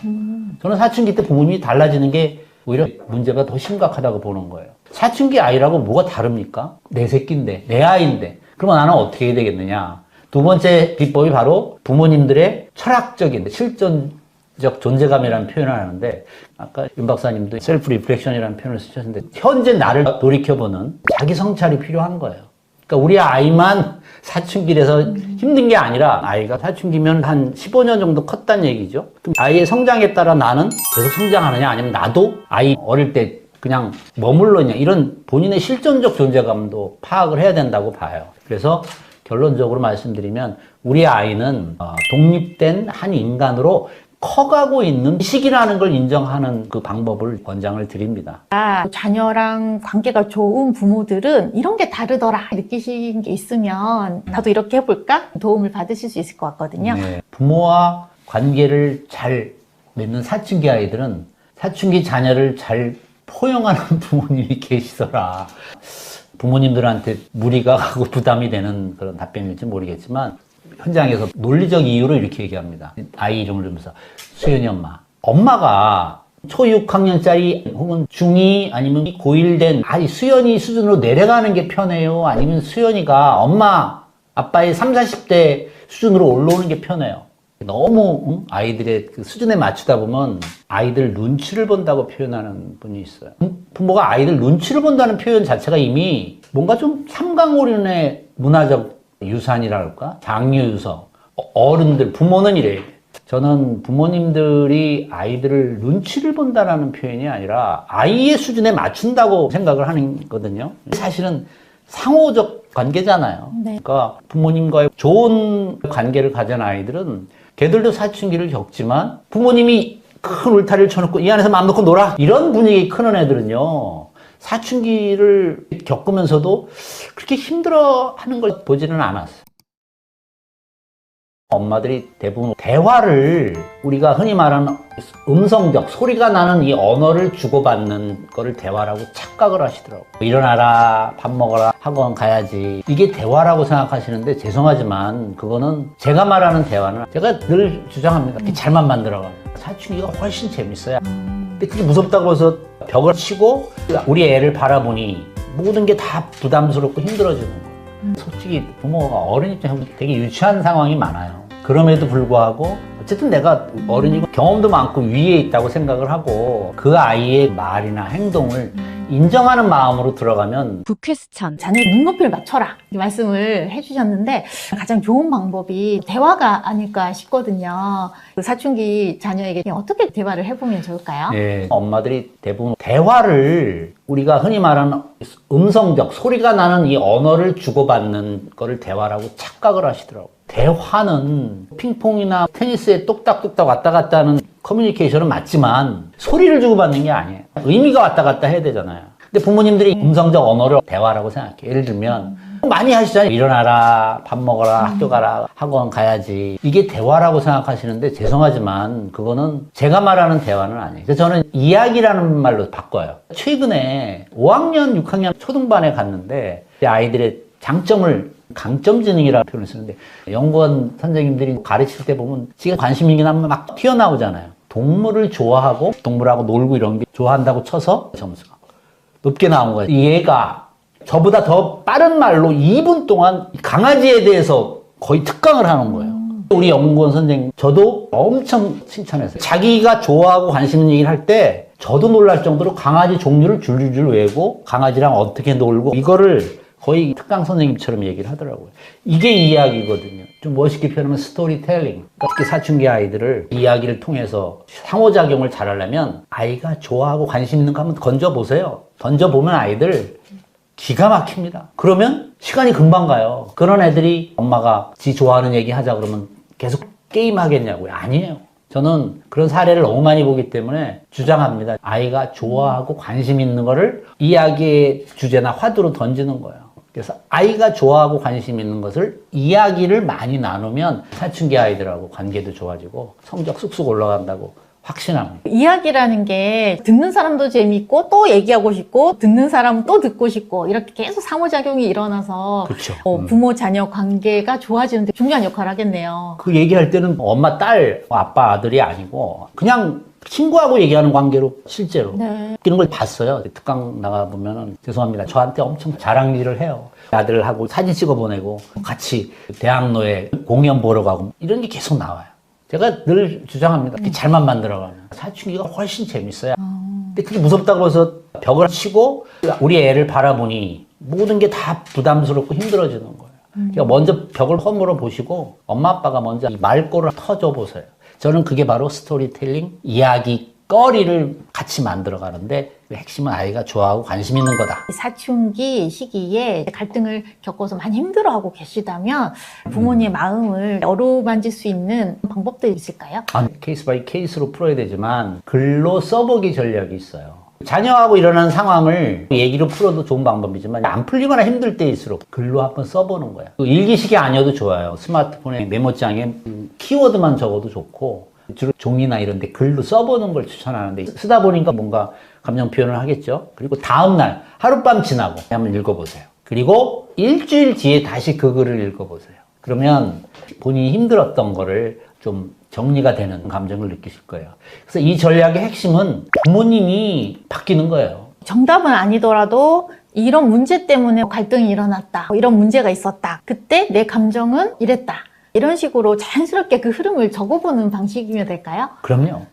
저는 사춘기 때 부모님이 달라지는 게 오히려 문제가 더 심각하다고 보는 거예요. 사춘기 아이라고 뭐가 다릅니까? 내 새끼인데, 내 아이인데. 그러면 나는 어떻게 해야 되겠느냐? 2번째 비법이 바로 부모님들의 철학적인, 실존적 존재감이라는 표현을 하는데 아까 윤 박사님도 셀프 리플렉션이라는 표현을 쓰셨는데 현재 나를 돌이켜보는 자기 성찰이 필요한 거예요. 그러니까 우리 아이만 사춘기라서 힘든 게 아니라 아이가 사춘기면 한 15년 정도 컸다는 얘기죠. 그럼 아이의 성장에 따라 나는 계속 성장하느냐 아니면 나도 아이 어릴 때 그냥 머물러 있냐 이런 본인의 실존적 존재감도 파악을 해야 된다고 봐요. 그래서 결론적으로 말씀드리면 우리 아이는 독립된 한 인간으로 커가고 있는 시기라는 걸 인정하는 그 방법을 권장을 드립니다. 자녀랑 관계가 좋은 부모들은 이런 게 다르더라 느끼신 게 있으면 나도 이렇게 해볼까? 도움을 받으실 수 있을 것 같거든요. 네. 부모와 관계를 잘 맺는 사춘기 아이들은 사춘기 자녀를 잘 포용하는 부모님이 계시더라. 부모님들한테 무리가 가고 부담이 되는 그런 답변일지 모르겠지만 현장에서 논리적 이유로 이렇게 얘기합니다. 아이 이름을 들으면서 수연이 엄마가 초6학년짜리 혹은 중2 아니면 고1 된 아이 수연이 수준으로 내려가는 게 편해요? 아니면 수연이가 엄마, 아빠의 30, 40대 수준으로 올라오는 게 편해요? 너무 아이들의 그 수준에 맞추다 보면 아이들 눈치를 본다고 표현하는 분이 있어요. 부모가 아이들 눈치를 본다는 표현 자체가 이미 뭔가 좀 삼강오륜의 문화적 유산이랄까? 장유유서. 어른들, 부모는 이래요. 저는 부모님들이 아이들을 눈치를 본다라는 표현이 아니라 아이의 수준에 맞춘다고 생각을 하거든요. 사실은 상호적 관계잖아요. 네. 그러니까 부모님과의 좋은 관계를 가진 아이들은 걔들도 사춘기를 겪지만 부모님이 큰 울타리를 쳐놓고 이 안에서 마음 놓고 놀아 이런 분위기 크는 애들은요 사춘기를 겪으면서도 그렇게 힘들어하는 걸 보지는 않았어요. 엄마들이 대부분 대화를 우리가 흔히 말하는 음성적 소리가 나는 이 언어를 주고받는 거를 대화라고 착각을 하시더라고요. 일어나라, 밥 먹어라, 학원 가야지. 이게 대화라고 생각하시는데 죄송하지만 그거는 제가 말하는 대화는 제가 늘 주장합니다. 잘만 만들어가면 사춘기가 훨씬 재밌어요. 근데 그게 무섭다고 해서 벽을 치고 우리 애를 바라보니 모든 게 다 부담스럽고 힘들어지는 거예요. 솔직히 부모가 어른 입장에서 되게 유치한 상황이 많아요. 그럼에도 불구하고 어쨌든 내가 어른이고 경험도 많고 위에 있다고 생각을 하고 그 아이의 말이나 행동을 인정하는 마음으로 들어가면 북퀘스천. 자녀의 눈높이를 맞춰라 이 말씀을 해주셨는데 가장 좋은 방법이 대화가 아닐까 싶거든요. 그 사춘기 자녀에게 어떻게 대화를 해보면 좋을까요? 예, 엄마들이 대부분 대화를 우리가 흔히 말하는 음성적 소리가 나는 이 언어를 주고받는 거를 대화라고 착각을 하시더라고요. 대화는 핑퐁이나 테니스에 똑딱똑딱 왔다 갔다 하는 커뮤니케이션은 맞지만 소리를 주고받는 게 아니에요. 의미가 왔다 갔다 해야 되잖아요. 근데 부모님들이 음성적 언어를 대화라고 생각해요. 예를 들면 많이 하시잖아요. 일어나라, 밥 먹어라, 학교 가라, 학원 가야지. 이게 대화라고 생각하시는데 죄송하지만 그거는 제가 말하는 대화는 아니에요. 그래서 저는 이야기라는 말로 바꿔요. 최근에 5학년, 6학년 초등반에 갔는데 아이들의 장점을 강점지능이라는 표현을 쓰는데 연구원 선생님들이 가르칠 때 보면 지가 관심 있는 게 나면 막 튀어나오잖아요. 동물을 좋아하고 동물하고 놀고 이런 게 좋아한다고 쳐서 점수가 높게 나온 거예요. 얘가 저보다 더 빠른 말로 2분 동안 강아지에 대해서 거의 특강을 하는 거예요. 우리 연구원 선생님 저도 엄청 칭찬했어요. 자기가 좋아하고 관심 있는 얘기를 할 때 저도 놀랄 정도로 강아지 종류를 줄줄줄 외우고 강아지랑 어떻게 놀고 이거를 거의 특강 선생님처럼 얘기를 하더라고요. 이게 이야기거든요. 좀 멋있게 표현하면 스토리텔링. 특히 사춘기 아이들을 이야기를 통해서 상호작용을 잘하려면 아이가 좋아하고 관심 있는 거 한번 던져보세요. 던져보면 아이들 기가 막힙니다. 그러면 시간이 금방 가요. 그런 애들이 엄마가 지 좋아하는 얘기 하자 그러면 계속 게임 하겠냐고요. 아니에요. 저는 그런 사례를 너무 많이 보기 때문에 주장합니다. 아이가 좋아하고 관심 있는 거를 이야기의 주제나 화두로 던지는 거예요. 그래서 아이가 좋아하고 관심 있는 것을 이야기를 많이 나누면 사춘기 아이들하고 관계도 좋아지고 성적 쑥쑥 올라간다고 확신합니다. 이야기라는 게 듣는 사람도 재밌고 또 얘기하고 싶고 듣는 사람은 또 듣고 싶고 이렇게 계속 상호작용이 일어나서 그렇죠. 부모 자녀 관계가 좋아지는데 중요한 역할을 하겠네요. 그 얘기할 때는 엄마, 딸, 아빠, 아들이 아니고 그냥 친구하고 얘기하는 관계로 실제로 네. 이런 걸 봤어요. 특강 나가보면은 죄송합니다. 저한테 엄청 자랑질을 해요. 아들하고 사진 찍어 보내고 같이 대학로에 공연 보러 가고 이런 게 계속 나와요. 제가 늘 주장합니다. 잘만 만들어가면 사춘기가 훨씬 재밌어요. 근데 그게 무섭다고 해서 벽을 치고 우리 애를 바라보니 모든 게 다 부담스럽고 힘들어지는 거예요. 그러니까 먼저 벽을 허물어 보시고 엄마 아빠가 먼저 이 말꼬를 터져 보세요. 저는 그게 바로 스토리텔링, 이야기거리를 같이 만들어 가는데 핵심은 아이가 좋아하고 관심 있는 거다. 사춘기 시기에 갈등을 겪어서 많이 힘들어하고 계시다면 부모님의 마음을 어루만질 수 있는 방법도 있을까요? 케이스 바이 케이스로 풀어야 되지만 글로 써보기 전략이 있어요. 자녀하고 일어난 상황을 얘기로 풀어도 좋은 방법이지만 안 풀리거나 힘들 때일수록 글로 한번 써보는 거야. 일기식이 아니어도 좋아요. 스마트폰에 메모장에 키워드만 적어도 좋고 주로 종이나 이런 데 글로 써보는 걸 추천하는데 쓰다 보니까 뭔가 감정 표현을 하겠죠. 그리고 다음날 하룻밤 지나고 한번 읽어보세요. 그리고 일주일 뒤에 다시 그 글을 읽어보세요. 그러면 본인이 힘들었던 거를 좀 정리가 되는 감정을 느끼실 거예요. 그래서 이 전략의 핵심은 부모님이 바뀌는 거예요. 정답은 아니더라도 이런 문제 때문에 갈등이 일어났다. 이런 문제가 있었다. 그때 내 감정은 이랬다. 이런 식으로 자연스럽게 그 흐름을 적어보는 방식이면 될까요? 그럼요.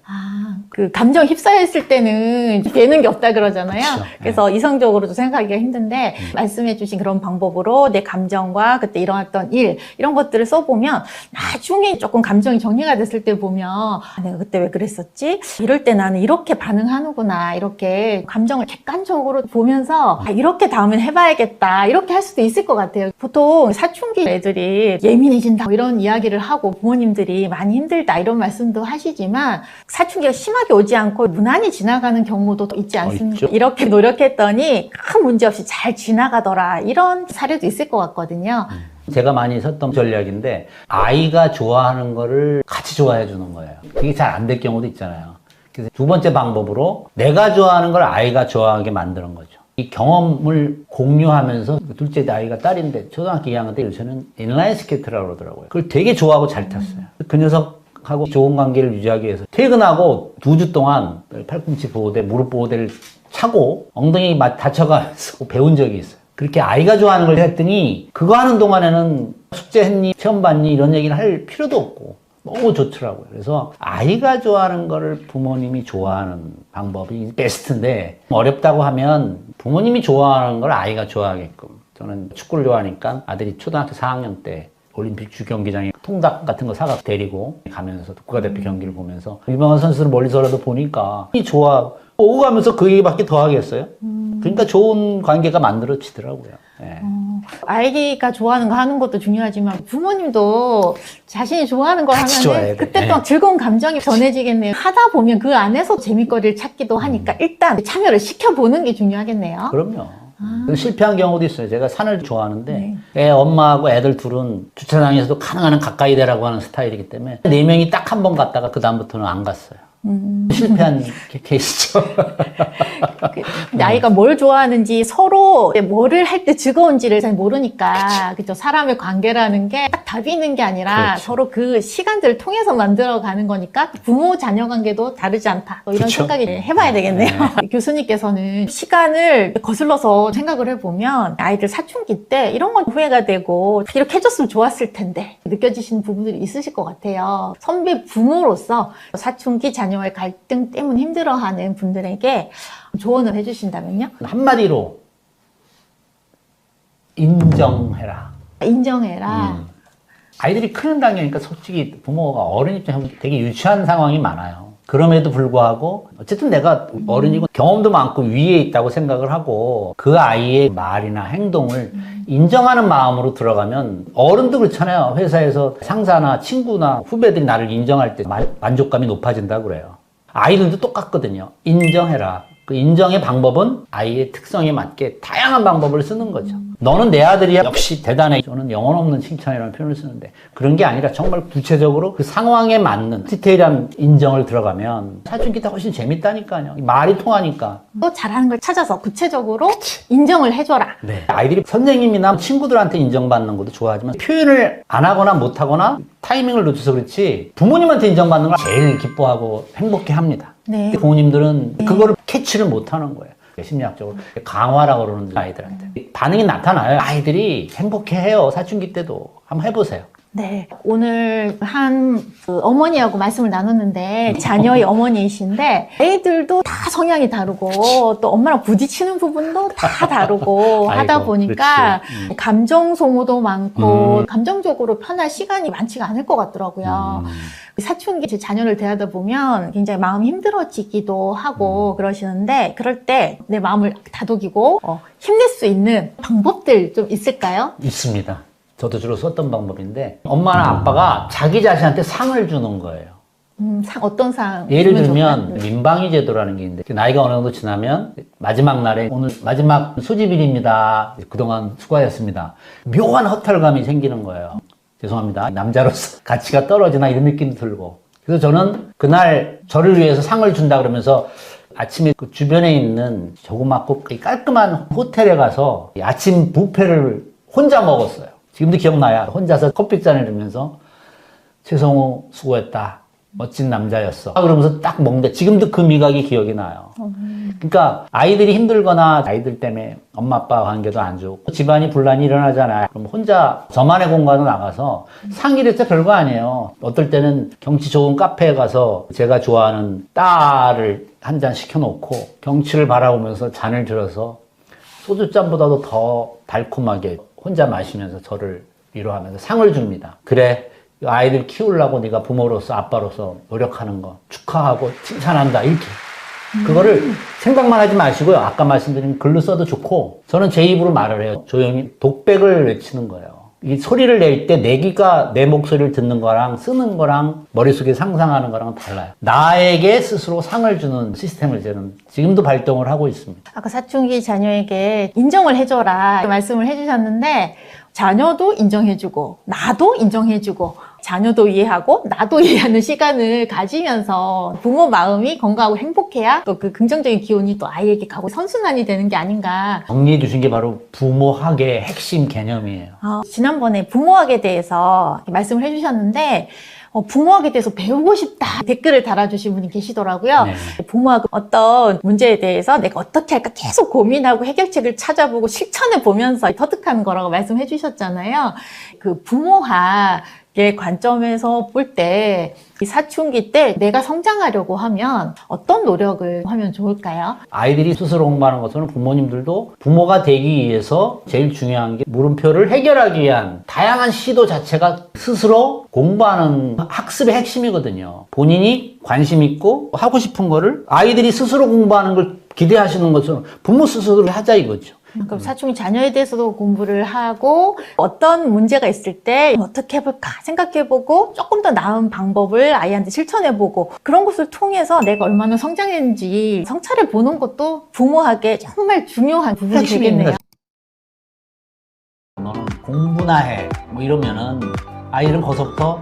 그 감정 휩싸였을 때는 되는 게 없다 그러잖아요. 그쵸. 그래서 이성적으로도 생각하기가 힘든데 말씀해주신 그런 방법으로 내 감정과 그때 일어났던 일 이런 것들을 써보면 나중에 조금 감정이 정리가 됐을 때 보면 내가 그때 왜 그랬었지? 이럴 때 나는 이렇게 반응하는구나. 이렇게 감정을 객관적으로 보면서 이렇게 다음엔 해봐야겠다. 이렇게 할 수도 있을 것 같아요. 보통 사춘기 애들이 예민해진다 이런 이야기를 하고 부모님들이 많이 힘들다 이런 말씀도 하시지만 사춘기가 심하게 오지 않고 무난히 지나가는 경우도 있지 않습니까? 있죠. 이렇게 노력했더니 큰 문제 없이 잘 지나가더라 이런 사례도 있을 것 같거든요. 제가 많이 썼던 전략인데 아이가 좋아하는 거를 같이 좋아해 주는 거예요. 그게 잘 안 될 경우도 있잖아요. 그래서 두 번째 방법으로 내가 좋아하는 걸 아이가 좋아하게 만드는 거죠. 이 경험을 공유하면서 둘째 아이가 딸인데 초등학교 2학년 때 요새는 인라인 스케이트라고 그러더라고요. 그걸 되게 좋아하고 잘 탔어요. 그 녀석하고 좋은 관계를 유지하기 위해서 퇴근하고 2주 동안 팔꿈치 보호대, 무릎 보호대를 차고 엉덩이 다쳐가면서 배운 적이 있어요. 그렇게 아이가 좋아하는 걸 했더니 그거 하는 동안에는 숙제했니, 시험 봤니 이런 얘기를 할 필요도 없고 너무 좋더라고요. 그래서 아이가 좋아하는 거를 부모님이 좋아하는 방법이 베스트인데 어렵다고 하면 부모님이 좋아하는 걸 아이가 좋아하게끔. 저는 축구를 좋아하니까 아들이 초등학교 4학년 때 올림픽 주경기장에 통닭 같은 거 사가 데리고 가면서 국가대표 경기를 보면서 유명한 선수를 멀리서라도 보니까 오고 가면서 그 얘기밖에 더 하겠어요? 그러니까 좋은 관계가 만들어지더라고요. 네. 아이가 좋아하는 거 하는 것도 중요하지만 부모님도 자신이 좋아하는 걸 같이 좋아해야 하면 돼. 그때 또 네. 즐거운 감정이 전해지겠네요. 하다 보면 그 안에서 재미거리를 찾기도 하니까 일단 참여를 시켜보는 게 중요하겠네요. 그럼요. 실패한 경우도 있어요. 제가 산을 좋아하는데 네. 애 엄마하고 애들 둘은 주차장에서도 가능한 한 가까이 되라고 하는 스타일이기 때문에 4명이 딱 한 번 갔다가 그 다음부터는 안 갔어요. 실패한 케이스죠. 근데 아이가 뭘 좋아하는지 서로 뭐를 할 때 즐거운지를 잘 모르니까 그죠. 사람의 관계라는 게 딱 답이 있는 게 아니라 그렇죠. 서로 그 시간들을 통해서 만들어 가는 거니까 부모 자녀 관계도 다르지 않다. 뭐 이런 그쵸. 생각이 해봐야 되겠네요. 교수님께서는 시간을 거슬러서 생각을 해보면 아이들 사춘기 때 이런 건 후회가 되고 이렇게 해줬으면 좋았을 텐데 느껴지시는 부분들이 있으실 것 같아요. 선배 부모로서 사춘기 자녀와의 갈등 때문에 힘들어하는 분들에게 조언을 해주신다면요? 한마디로 인정해라. 인정해라. 아이들이 크는 단계니까 솔직히 부모가 어른 입장에서 되게 유치한 상황이 많아요. 그럼에도 불구하고 어쨌든 내가 어른이고 경험도 많고 위에 있다고 생각을 하고 그 아이의 말이나 행동을 인정하는 마음으로 들어가면 어른도 그렇잖아요. 회사에서 상사나 친구나 후배들이 나를 인정할 때 만족감이 높아진다고 그래요. 아이들도 똑같거든요. 인정해라. 그 인정의 방법은 아이의 특성에 맞게 다양한 방법을 쓰는 거죠. 너는 내 아들이야. 역시 대단해. 저는 영혼 없는 칭찬이라는 표현을 쓰는데 그런 게 아니라 정말 구체적으로 그 상황에 맞는 디테일한 인정을 들어가면 사춘기 때 훨씬 재밌다니까요. 말이 통하니까. 또 잘하는 걸 찾아서 구체적으로 인정을 해줘라. 네. 아이들이 선생님이나 친구들한테 인정받는 것도 좋아하지만 표현을 안 하거나 못 하거나 타이밍을 놓쳐서 그렇지 부모님한테 인정받는 걸 제일 기뻐하고 행복해 합니다. 네. 부모님들은 그거를 캐치를 못 하는 거예요. 심리학적으로 강화라고 그러는 아이들한테 반응이 나타나요. 아이들이 행복해해요. 사춘기 때도 한번 해보세요. 네. 오늘 그 어머니하고 말씀을 나눴는데 자녀의 어머니이신데 애들도 다 성향이 다르고 또 엄마랑 부딪히는 부분도 다 다르고 하다 아이고, 보니까 그렇지. 감정 소모도 많고 감정적으로 편할 시간이 많지가 않을 것 같더라고요. 사춘기 제 자녀를 대하다 보면 굉장히 마음이 힘들어지기도 하고 그러시는데 그럴 때 내 마음을 다독이고 힘낼 수 있는 방법들 좀 있을까요? 있습니다. 저도 주로 썼던 방법인데 엄마나 아빠가 자기 자신한테 상을 주는 거예요. 어떤 상? 예를 주면 들면 좋을까요? 민방위 제도라는 게 있는데 나이가 어느 정도 지나면 마지막 날에 오늘 마지막 수집일입니다. 그동안 수고하셨습니다. 묘한 허탈감이 생기는 거예요. 죄송합니다. 남자로서 가치가 떨어지나 이런 느낌도 들고. 그래서 저는 그날 저를 위해서 상을 준다 그러면서 아침에 그 주변에 있는 조그맣고 깔끔한 호텔에 가서 아침 뷔페를 혼자 먹었어요. 지금도 기억나요. 혼자서 커피잔을 들면서 최성우 수고했다. 멋진 남자였어. 그러면서 딱 먹는데 지금도 그 미각이 기억이 나요. 그러니까 아이들이 힘들거나 아이들 때문에 엄마 아빠 관계도 안 좋고 집안이 분란이 일어나잖아요. 그럼 혼자 저만의 공간으로 나가서 상의를 해서 별거 아니에요. 어떨 때는 경치 좋은 카페에 가서 제가 좋아하는 딸을 한 잔 시켜놓고 경치를 바라보면서 잔을 들어서 소주잔보다도 더 달콤하게 혼자 마시면서 저를 위로하면서 상을 줍니다. 그래, 아이들 키우려고 네가 부모로서 아빠로서 노력하는 거 축하하고 칭찬한다 이렇게. 그거를 생각만 하지 마시고요. 아까 말씀드린 글로 써도 좋고 저는 제 입으로 말을 해요. 조용히 독백을 외치는 거예요. 이 소리를 낼 때 내 귀가 내 목소리를 듣는 거랑 쓰는 거랑 머릿속에 상상하는 거랑 달라요. 나에게 스스로 상을 주는 시스템을 저는 지금도 발동을 하고 있습니다. 아까 사춘기 자녀에게 인정을 해줘라 말씀을 해주셨는데 자녀도 인정해주고 나도 인정해주고 자녀도 이해하고 나도 이해하는 시간을 가지면서 부모 마음이 건강하고 행복해야 또 그 긍정적인 기운이 또 아이에게 가고 선순환이 되는 게 아닌가. 정리해 주신 게 바로 부모학의 핵심 개념이에요. 지난번에 부모학에 대해서 말씀을 해주셨는데 부모학에 대해서 배우고 싶다 댓글을 달아주신 분이 계시더라고요. 네. 부모학 어떤 문제에 대해서 내가 어떻게 할까 계속 고민하고 해결책을 찾아보고 실천해 보면서 터득하는 거라고 말씀해 주셨잖아요. 그 부모학의 관점에서 볼 때 이 사춘기 때 내가 성장하려고 하면 어떤 노력을 하면 좋을까요? 아이들이 스스로 공부하는 것은 부모님들도 부모가 되기 위해서 제일 중요한 게 물음표를 해결하기 위한 다양한 시도 자체가 스스로 공부하는 학습의 핵심이거든요. 본인이 관심 있고 하고 싶은 거를 아이들이 스스로 공부하는 걸 기대하시는 것처럼 부모 스스로 하자 이거죠. 그럼 사춘기 자녀에 대해서도 공부를 하고 어떤 문제가 있을 때 어떻게 해볼까 생각해보고 조금 더 나은 방법을 아이한테 실천해보고 그런 것을 통해서 내가 얼마나 성장했는지 성찰해 보는 것도 부모학의 정말 중요한 부분이 되겠네요. 너는 공부나 해. 뭐 이러면은 아이들은 거기서부터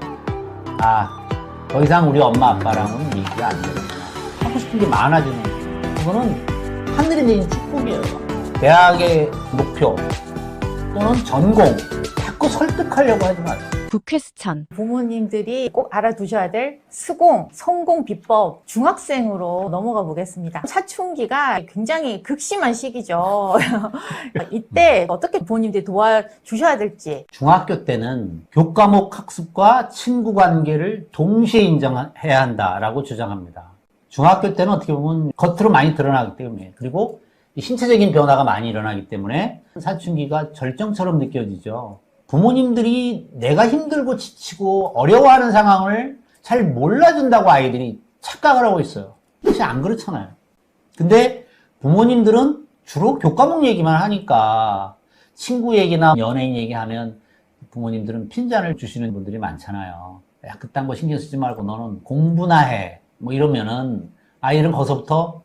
더 이상 우리 엄마 아빠랑은 얘기가 안 되겠구나. 하고 싶은 게 많아지는 거죠. 그거는 하늘이 내린 축복이에요. 대학의 목표 또는 전공 자꾸 설득하려고 하지 마세요. 북퀘스천. 부모님들이 꼭 알아두셔야 될 스공, 성공 비법 중학생으로 넘어가 보겠습니다. 사춘기가 굉장히 극심한 시기죠. 이때 어떻게 부모님들이 도와주셔야 될지. 중학교 때는 교과목 학습과 친구 관계를 동시에 인정해야 한다라고 주장합니다. 중학교 때는 어떻게 보면 겉으로 많이 드러나기 때문에 그리고 신체적인 변화가 많이 일어나기 때문에 사춘기가 절정처럼 느껴지죠. 부모님들이 내가 힘들고 지치고 어려워하는 상황을 잘 몰라준다고 아이들이 착각을 하고 있어요. 사실 안 그렇잖아요. 근데 부모님들은 주로 교과목 얘기만 하니까 친구 얘기나 연예인 얘기하면 부모님들은 핀잔을 주시는 분들이 많잖아요. 야, 그딴 거 신경 쓰지 말고 너는 공부나 해. 뭐 이러면은 아이들은 거기서부터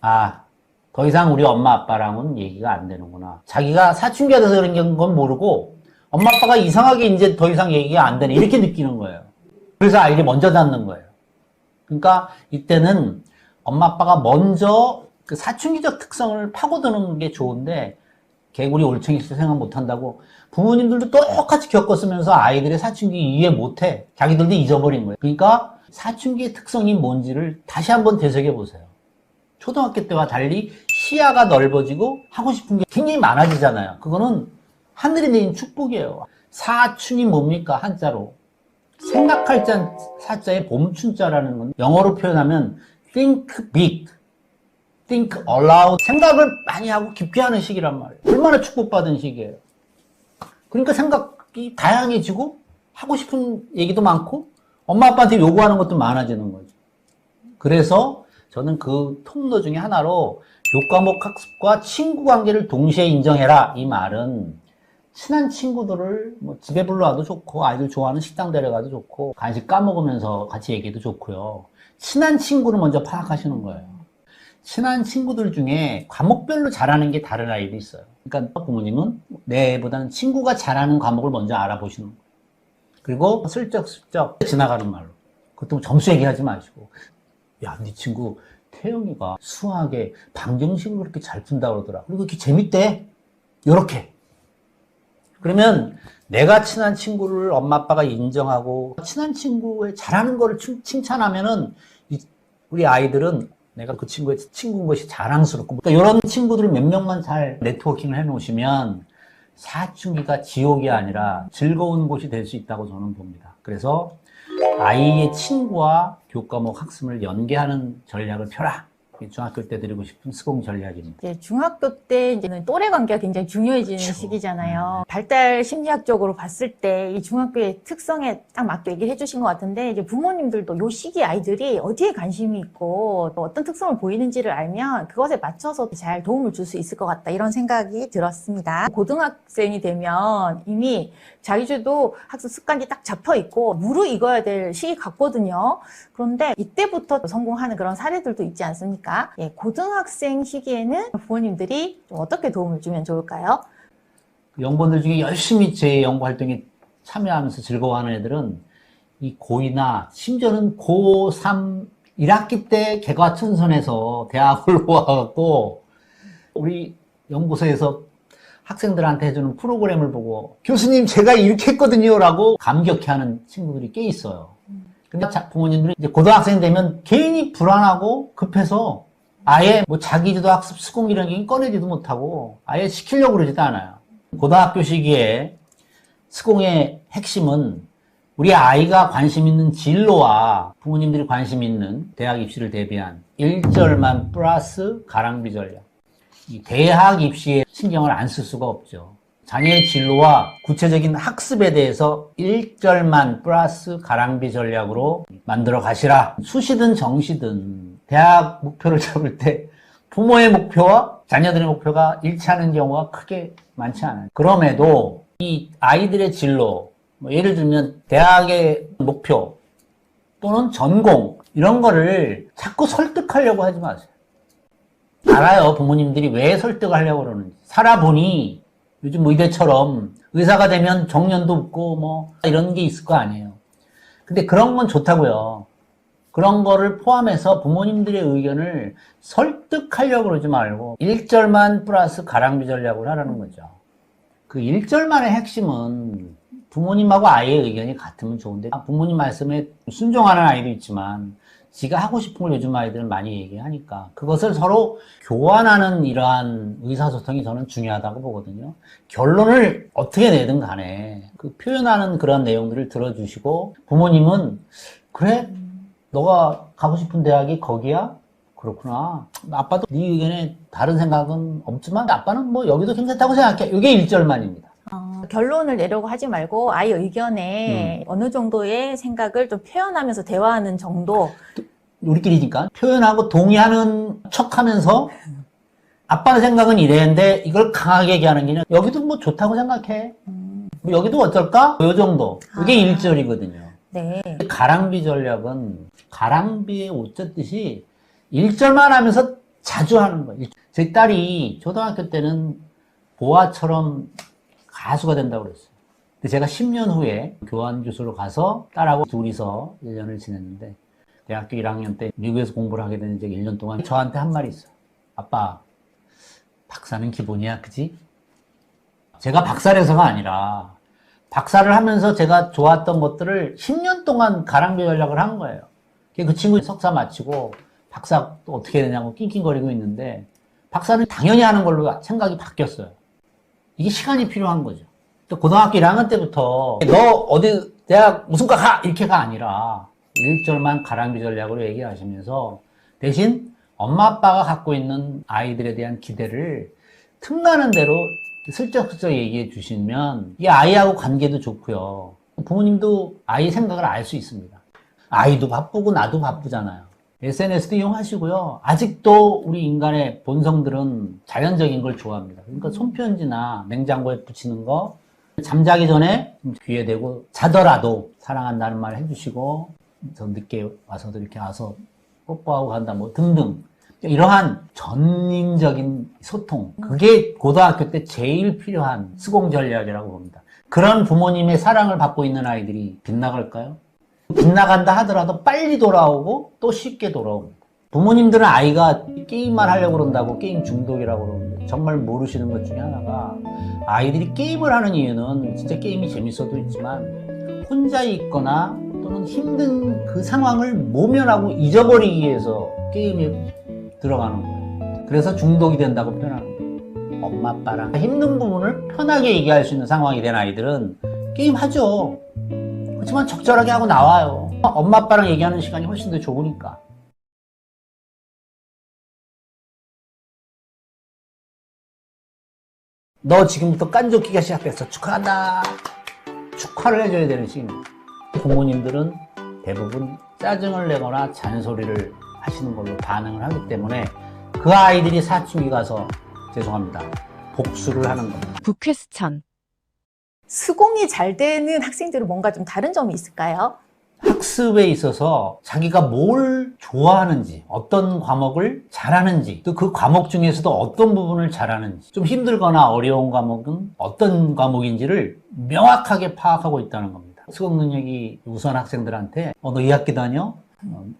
더 이상 우리 엄마 아빠랑은 얘기가 안 되는구나. 자기가 사춘기가 돼서 그런 건 모르고 엄마 아빠가 이상하게 이제 더 이상 얘기가 안 되네 이렇게 느끼는 거예요. 그래서 아이들이 먼저 닫는 거예요. 그러니까 이때는 엄마 아빠가 먼저 그 사춘기적 특성을 파고드는 게 좋은데 개구리 올챙이 생각 못한다고 부모님들도 똑같이 겪었으면서 아이들의 사춘기 이해 못해. 자기들도 잊어버린 거예요. 그러니까 사춘기의 특성이 뭔지를 다시 한번 되새겨 보세요. 초등학교 때와 달리 시야가 넓어지고 하고 싶은 게 굉장히 많아지잖아요. 그거는 하늘이 내린 축복이에요. 사춘이 뭡니까? 한자로. 생각할 사자에 봄춘자라는 건 영어로 표현하면 think big, think aloud. 생각을 많이 하고 깊게 하는 시기란 말이에요. 얼마나 축복받은 시기예요. 그러니까 생각이 다양해지고 하고 싶은 얘기도 많고 엄마 아빠한테 요구하는 것도 많아지는 거죠. 그래서 저는 그 통로 중에 하나로 교과목 학습과 친구 관계를 동시에 인정해라. 이 말은 친한 친구들을 뭐 집에 불러와도 좋고 아이들 좋아하는 식당 데려가도 좋고 간식 까먹으면서 같이 얘기해도 좋고요. 친한 친구를 먼저 파악하시는 거예요. 친한 친구들 중에 과목별로 잘하는 게 다른 아이도 있어요. 그러니까 부모님은 내보다는 친구가 잘하는 과목을 먼저 알아보시는 거예요. 그리고 슬쩍슬쩍 지나가는 말로. 그것도 점수 얘기하지 마시고 야, 네 친구 태영이가 수학에 방정식을 그렇게 잘 푼다 그러더라. 그리고 이렇게 재밌대. 요렇게. 그러면 내가 친한 친구를 엄마 아빠가 인정하고 친한 친구의 잘하는 거를 칭찬하면은 우리 아이들은 내가 그 친구의 친구인 것이 자랑스럽고 그러니까 이런 친구들을 몇 명만 잘 네트워킹을 해 놓으시면 사춘기가 지옥이 아니라 즐거운 곳이 될 수 있다고 저는 봅니다. 그래서 아이의 친구와 교과목 학습을 연계하는 전략을 펴라. 중학교 때 드리고 싶은 스공 전략입니다. 이제 중학교 때 이제는 또래 관계가 굉장히 중요해지는 그렇죠. 시기잖아요. 발달 심리학적으로 봤을 때 이 중학교의 특성에 딱 맞게 얘기를 해주신 것 같은데 이제 부모님들도 요 시기 아이들이 어디에 관심이 있고 또 어떤 특성을 보이는지를 알면 그것에 맞춰서 잘 도움을 줄 수 있을 것 같다 이런 생각이 들었습니다. 고등학생이 되면 이미 자기주도 학습 습관이 딱 잡혀 있고 무르익어야 될 시기 같거든요. 그런데 이때부터 성공하는 그런 사례들도 있지 않습니까? 고등학생 시기에는 부모님들이 좀 어떻게 도움을 주면 좋을까요? 연구원들 중에 열심히 제 연구 활동에 참여하면서 즐거워하는 애들은 이 고2나 심지어는 고3 1학기 때 개과천선해서 대학을 와갖고 우리 연구소에서 학생들한테 해주는 프로그램을 보고 교수님 제가 이렇게 했거든요 라고 감격해하는 친구들이 꽤 있어요. 근데 부모님들은 이제 고등학생 되면 괜히 불안하고 급해서 아예 뭐 자기지도 학습 수공 이런 게 꺼내지도 못하고 아예 시키려고 그러지도 않아요. 고등학교 시기에 수공의 핵심은 우리 아이가 관심 있는 진로와 부모님들이 관심 있는 대학 입시를 대비한 1절만 플러스 가랑비 전략. 이 대학 입시에 신경을 안 쓸 수가 없죠. 자녀의 진로와 구체적인 학습에 대해서 1절만 플러스 가랑비 전략으로 만들어 가시라. 수시든 정시든 대학 목표를 잡을 때 부모의 목표와 자녀들의 목표가 일치하는 경우가 크게 많지 않아요. 그럼에도 이 아이들의 진로, 뭐 예를 들면 대학의 목표 또는 전공 이런 거를 자꾸 설득하려고 하지 마세요. 알아요. 부모님들이 왜 설득하려고 그러는지. 살아보니 요즘 의대처럼 의사가 되면 정년도 없고 뭐 이런 게 있을 거 아니에요. 근데 그런 건 좋다고요. 그런 거를 포함해서 부모님들의 의견을 설득하려고 그러지 말고 1절만 플러스 가랑비 전략을 하라는 거죠. 그 1절만의 핵심은 부모님하고 아이의 의견이 같으면 좋은데 부모님 말씀에 순종하는 아이도 있지만 지가 하고 싶은 걸 요즘 아이들은 많이 얘기하니까 그것을 서로 교환하는 이러한 의사소통이 저는 중요하다고 보거든요. 결론을 어떻게 내든 간에 그 표현하는 그런 내용들을 들어주시고 부모님은 그래? 너가 가고 싶은 대학이 거기야? 그렇구나. 아빠도 네 의견에 다른 생각은 없지만 아빠는 뭐 여기도 괜찮다고 생각해. 이게 1절만입니다. 결론을 내려고 하지 말고 아이 의견에 어느 정도의 생각을 좀 표현하면서 대화하는 정도. 우리끼리니까 표현하고 동의하는 척하면서 아빠의 생각은 이랬는데 이걸 강하게 얘기하는 게 여기도 뭐 좋다고 생각해. 뭐 여기도 어떨까? 요 정도. 이게 1절이거든요. 네. 가랑비 전략은 가랑비의 옷자 뜻이 1절만 하면서 자주 하는 거예요. 제 딸이 초등학교 때는 보아처럼 가수가 된다고 그랬어요. 근데 제가 10년 후에 교환교수로 가서 딸하고 둘이서 1년을 지냈는데 대학교 1학년 때 미국에서 공부를 하게 된 이제 1년 동안 저한테 한 말이 있어요. 아빠, 박사는 기본이야, 그지? 제가 박사라서가 아니라 박사를 하면서 제가 좋았던 것들을 10년 동안 가랑비 전략을 한 거예요. 그 친구 석사 마치고 박사 또 어떻게 되냐고 낑낑거리고 있는데 박사는 당연히 하는 걸로 생각이 바뀌었어요. 이게 시간이 필요한 거죠. 또 고등학교 1학년 때부터 너 어디 대학 무슨 과 가! 이렇게가 아니라 1절만 가랑비 전략으로 얘기하시면서 대신 엄마 아빠가 갖고 있는 아이들에 대한 기대를 틈나는 대로 슬쩍슬쩍 얘기해 주시면 이 아이하고 관계도 좋고요. 부모님도 아이 생각을 알 수 있습니다. 아이도 바쁘고 나도 바쁘잖아요. SNS도 이용하시고요. 아직도 우리 인간의 본성들은 자연적인 걸 좋아합니다. 그러니까 손편지나 냉장고에 붙이는 거 잠자기 전에 귀에 대고 자더라도 사랑한다는 말 해주시고 저 늦게 와서도 이렇게 와서 뽀뽀하고 간다 뭐 등등 이러한 전인적인 소통 그게 고등학교 때 제일 필요한 수공 전략이라고 봅니다. 그런 부모님의 사랑을 받고 있는 아이들이 빗나갈까요? 빗나간다 하더라도 빨리 돌아오고 또 쉽게 돌아옵니다. 부모님들은 아이가 게임만 하려고 그런다고 게임 중독이라고 그러는데 정말 모르시는 것 중에 하나가 아이들이 게임을 하는 이유는 진짜 게임이 재밌어도 있지만 혼자 있거나 또는 힘든 그 상황을 모면하고 잊어버리기 위해서 게임에 들어가는 거예요. 그래서 중독이 된다고 표현하는 거예요. 엄마 아빠랑 힘든 부분을 편하게 얘기할 수 있는 상황이 된 아이들은 게임하죠. 그렇지만 적절하게 하고 나와요. 엄마 아빠랑 얘기하는 시간이 훨씬 더 좋으니까. 너 지금부터 깐족기가 시작됐어. 축하한다. 축하를 해줘야 되는 시기입니다. 부모님들은 대부분 짜증을 내거나 잔소리를 하시는 걸로 반응을 하기 때문에 그 아이들이 사춘기 가서 죄송합니다. 복수를 하는 겁니다. 북퀘스천. 수공이 잘 되는 학생들은 뭔가 좀 다른 점이 있을까요? 학습에 있어서 자기가 뭘 좋아하는지, 어떤 과목을 잘하는지, 또 그 과목 중에서도 어떤 부분을 잘하는지, 좀 힘들거나 어려운 과목은 어떤 과목인지를 명확하게 파악하고 있다는 겁니다. 수학 능력이 우수한 학생들한테 너 이 학기 다녀?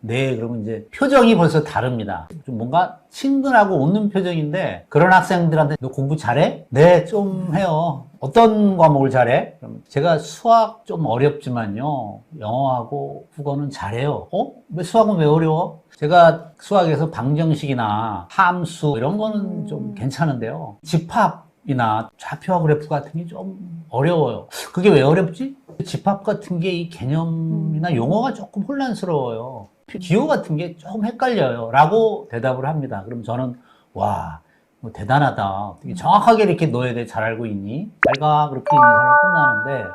네, 그러면 이제 표정이 벌써 다릅니다. 좀 뭔가 친근하고 웃는 표정인데, 그런 학생들한테 너 공부 잘해? 네, 좀 해요. 어떤 과목을 잘해? 그럼 제가 수학 좀 어렵지만요, 영어하고 국어는 잘해요. 왜 수학은 왜 어려워? 제가 수학에서 방정식이나 함수 이런 거는 좀 괜찮은데요, 집합이나 좌표와 그래프 같은 게 좀 어려워요. 그게 왜 어렵지? 집합 같은 게 이 개념이나 용어가 조금 혼란스러워요. 기호 같은 게 조금 헷갈려요. 라고 대답을 합니다. 그럼 저는, 와, 뭐 대단하다. 되게 정확하게 이렇게 너에 대해 잘 알고 있니? 잘 가. 그렇게 인사를 끝나는데,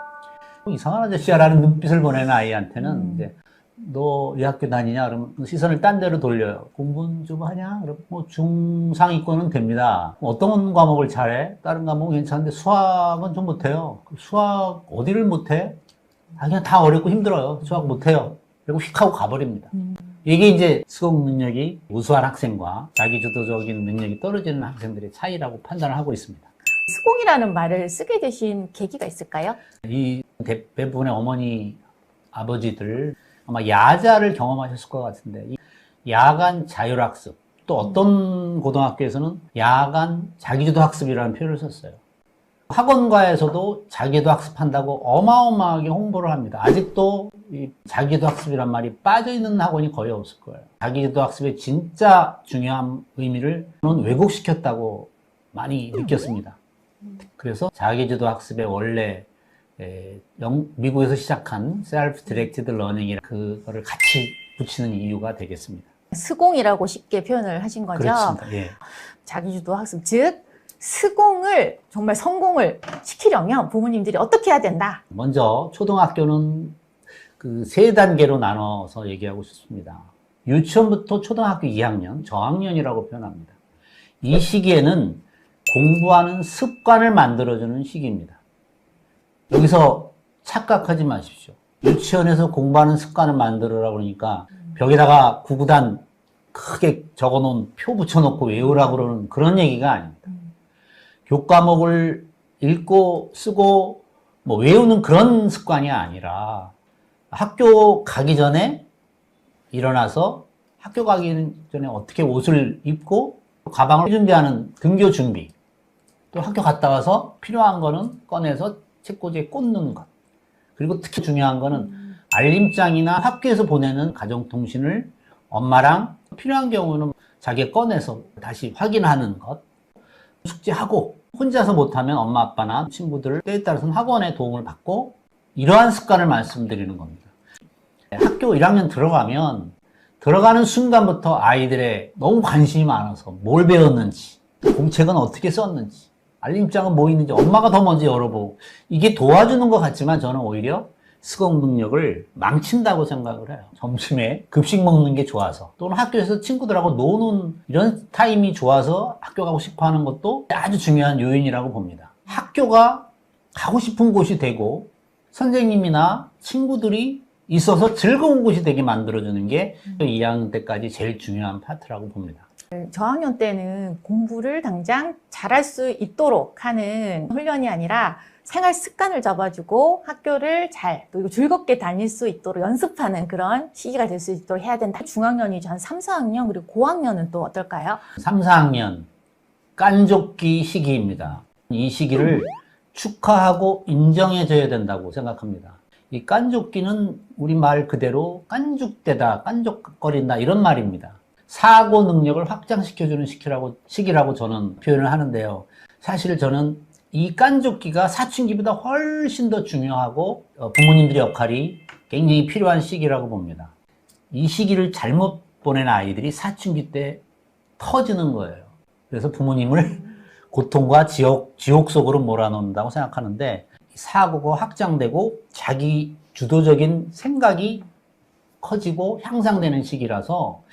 이상한 아저씨야 라는 눈빛을 보내는 아이한테는 이제, 너 이 학교 다니냐? 그러면 시선을 딴 데로 돌려요. 공부는 좀 하냐? 그럼 뭐 중상위권은 됩니다. 어떤 과목을 잘해? 다른 과목은 괜찮은데 수학은 좀 못해요. 수학 어디를 못해? 그냥 다 어렵고 힘들어요. 수학 못해요. 그리고 휙 하고 가버립니다. 이게 이제 수학 능력이 우수한 학생과 자기주도적인 능력이 떨어지는 학생들의 차이라고 판단을 하고 있습니다. 스공이라는 말을 쓰게 되신 계기가 있을까요? 이 대부분의 어머니, 아버지들 아마 야자를 경험하셨을 것 같은데, 이 야간 자율학습, 또 어떤 고등학교에서는 야간 자기주도 학습이라는 표현을 썼어요. 학원가에서도 자기주도 학습한다고 어마어마하게 홍보를 합니다. 아직도 이 자기주도 학습이란 말이 빠져있는 학원이 거의 없을 거예요. 자기주도 학습의 진짜 중요한 의미를 저는 왜곡시켰다고 많이 느꼈습니다. 그래서 자기주도 학습의 원래 미국에서 시작한 셀프 디렉티드 러닝이라 그거를 같이 붙이는 이유가 되겠습니다. 스공이라고 쉽게 표현을 하신 거죠? 그렇습니다. 예. 자기주도 학습, 즉 스공을 정말 성공을 시키려면 부모님들이 어떻게 해야 된다? 먼저 초등학교는 그 세 단계로 나눠서 얘기하고 싶습니다. 유치원부터 초등학교 2학년, 저학년이라고 표현합니다. 이 시기에는 공부하는 습관을 만들어주는 시기입니다. 여기서 착각하지 마십시오. 유치원에서 공부하는 습관을 만들으라고 그러니까 벽에다가 구구단 크게 적어놓은 표 붙여놓고 외우라고 그러는 그런 얘기가 아닙니다. 교과목을 읽고 쓰고 뭐 외우는 그런 습관이 아니라, 학교 가기 전에 일어나서 학교 가기 전에 어떻게 옷을 입고 가방을 준비하는 등교 준비, 또 학교 갔다 와서 필요한 거는 꺼내서 책꽂이에 꽂는 것, 그리고 특히 중요한 거는 알림장이나 학교에서 보내는 가정통신을 엄마랑 필요한 경우는 자기가 꺼내서 다시 확인하는 것, 숙제하고 혼자서 못하면 엄마 아빠나 친구들 때에 따라서는 학원의 도움을 받고, 이러한 습관을 말씀드리는 겁니다. 학교 1학년 들어가는 순간부터 아이들의 너무 관심이 많아서 뭘 배웠는지, 공책은 어떻게 썼는지, 알림장은 뭐 있는지 엄마가 더 먼저 열어보고, 이게 도와주는 것 같지만 저는 오히려 수학 능력을 망친다고 생각을 해요. 점심에 급식 먹는 게 좋아서, 또는 학교에서 친구들하고 노는 이런 타임이 좋아서 학교 가고 싶어 하는 것도 아주 중요한 요인이라고 봅니다. 학교가 가고 싶은 곳이 되고 선생님이나 친구들이 있어서 즐거운 곳이 되게 만들어주는 게 2학년 때까지 제일 중요한 파트라고 봅니다. 저학년 때는 공부를 당장 잘할 수 있도록 하는 훈련이 아니라 생활 습관을 잡아주고 학교를 또 즐겁게 다닐 수 있도록 연습하는 그런 시기가 될 수 있도록 해야 된다. 중학년이죠. 한 3, 4학년, 그리고 고학년은 또 어떨까요? 3, 4학년 깐족기 시기입니다. 이 시기를 축하하고 인정해줘야 된다고 생각합니다. 이 깐족기는 우리말 그대로 깐죽대다, 깐족거린다 이런 말입니다. 사고 능력을 확장시켜주는 시기라고 저는 표현을 하는데요. 사실 저는 이 깐족기가 사춘기보다 훨씬 더 중요하고 부모님들의 역할이 굉장히 필요한 시기라고 봅니다. 이 시기를 잘못 보낸 아이들이 사춘기 때 터지는 거예요. 그래서 부모님을 고통과 지옥 속으로 몰아넣는다고 생각하는데, 사고가 확장되고 자기 주도적인 생각이 커지고 향상되는 시기라서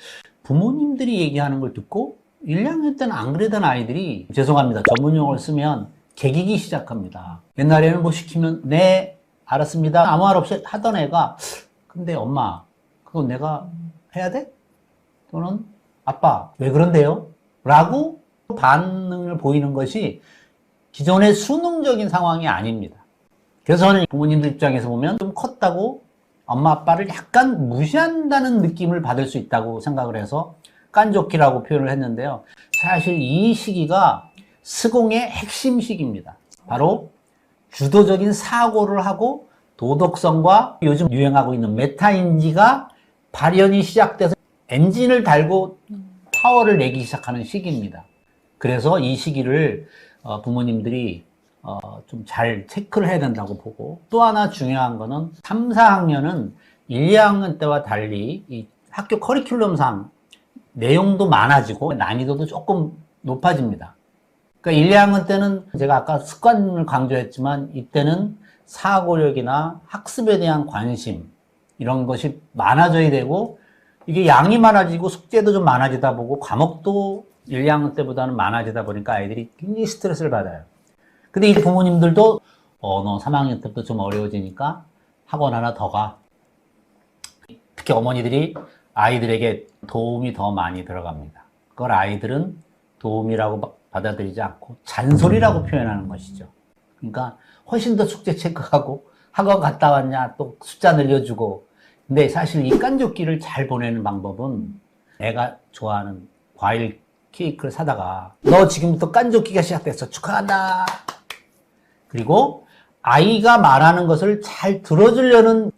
부모님들이 얘기하는 걸 듣고 1, 2학년 때는 안 그러던 아이들이, 죄송합니다, 전문 용어를 쓰면 개기기 시작합니다. 옛날에는 뭐 시키면 네 알았습니다 아무 말 없이 하던 애가 근데 엄마, 그거 내가 해야 돼? 또는 아빠, 왜 그런데요? 라고 반응을 보이는 것이 기존의 수능적인 상황이 아닙니다. 그래서 저는 부모님들 입장에서 보면 좀 컸다고 엄마 아빠를 약간 무시한다는 느낌을 받을 수 있다고 생각을 해서 깐족기라고 표현을 했는데요. 사실 이 시기가 스공의 핵심 시기입니다. 바로 주도적인 사고를 하고 도덕성과 요즘 유행하고 있는 메타인지가 발현이 시작돼서 엔진을 달고 파워를 내기 시작하는 시기입니다. 그래서 이 시기를 부모님들이 좀 잘 체크를 해야 된다고 보고, 또 하나 중요한 거는 3, 4학년은 1, 2학년 때와 달리 이 학교 커리큘럼상 내용도 많아지고 난이도도 조금 높아집니다. 그러니까 1, 2학년 때는 제가 아까 습관을 강조했지만 이때는 사고력이나 학습에 대한 관심 이런 것이 많아져야 되고, 이게 양이 많아지고 숙제도 좀 많아지다 보고 과목도 1, 2학년 때보다는 많아지다 보니까 아이들이 굉장히 스트레스를 받아요. 근데 이 부모님들도 너 3학년 때부터 좀 어려워지니까 학원 하나 더 가. 특히 어머니들이 아이들에게 도움이 더 많이 들어갑니다. 그걸 아이들은 도움이라고 받아들이지 않고 잔소리라고 표현하는 것이죠. 그러니까 훨씬 더 숙제 체크하고 학원 갔다 왔냐 또 숫자 늘려주고. 근데 사실 이 깐족기를 잘 보내는 방법은 애가 좋아하는 과일 케이크를 사다가 너 지금부터 깐족기가 시작됐어. 축하한다. 그리고 아이가 말하는 것을 잘 들어주려는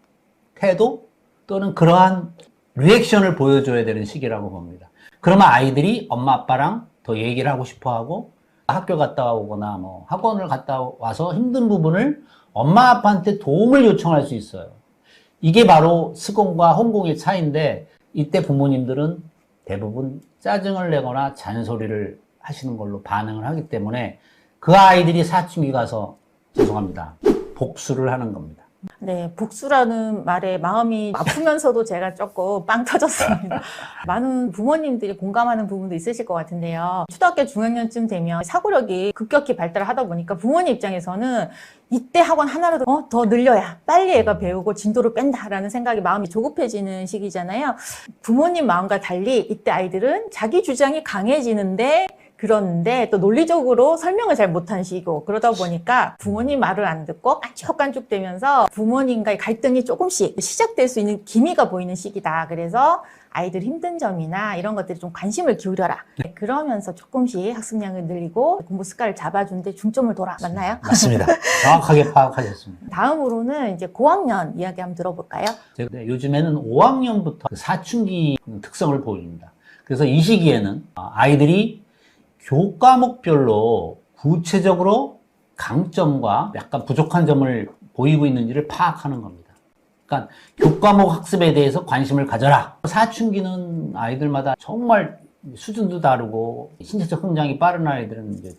태도 또는 그러한 리액션을 보여줘야 되는 시기라고 봅니다. 그러면 아이들이 엄마 아빠랑 더 얘기를 하고 싶어 하고, 학교 갔다 오거나 뭐 학원을 갔다 와서 힘든 부분을 엄마 아빠한테 도움을 요청할 수 있어요. 이게 바로 스공과 혼공의 차이인데, 이때 부모님들은 대부분 짜증을 내거나 잔소리를 하시는 걸로 반응을 하기 때문에 그 아이들이 사춘기 가서 죄송합니다, 복수를 하는 겁니다. 네, 복수라는 말에 마음이 아프면서도 제가 조금 빵 터졌습니다. 많은 부모님들이 공감하는 부분도 있으실 것 같은데요. 초등학교 중학년쯤 되면 사고력이 급격히 발달하다 보니까 부모님 입장에서는 이때 학원 하나라도 더 늘려야 빨리 애가 배우고 진도를 뺀다라는 생각이 마음이 조급해지는 시기잖아요. 부모님 마음과 달리 이때 아이들은 자기 주장이 강해지는데, 그런데 또 논리적으로 설명을 잘 못한 시기고, 그러다 보니까 부모님 말을 안 듣고 깐죽깐죽대면서 부모님과의 갈등이 조금씩 시작될 수 있는 기미가 보이는 시기다. 그래서 아이들 힘든 점이나 이런 것들이 좀 관심을 기울여라. 그러면서 조금씩 학습량을 늘리고 공부 습관을 잡아주는데 중점을 둬라. 맞나요? 맞습니다. 정확하게 파악하셨습니다. 다음으로는 이제 고학년 이야기 한번 들어볼까요? 요즘에는 5학년부터 사춘기 특성을 보입니다. 그래서 이 시기에는 아이들이 교과목별로 구체적으로 강점과 약간 부족한 점을 보이고 있는지를 파악하는 겁니다. 그러니까 교과목 학습에 대해서 관심을 가져라. 사춘기는 아이들마다 정말 수준도 다르고 신체적 성장이 빠른 아이들은 이제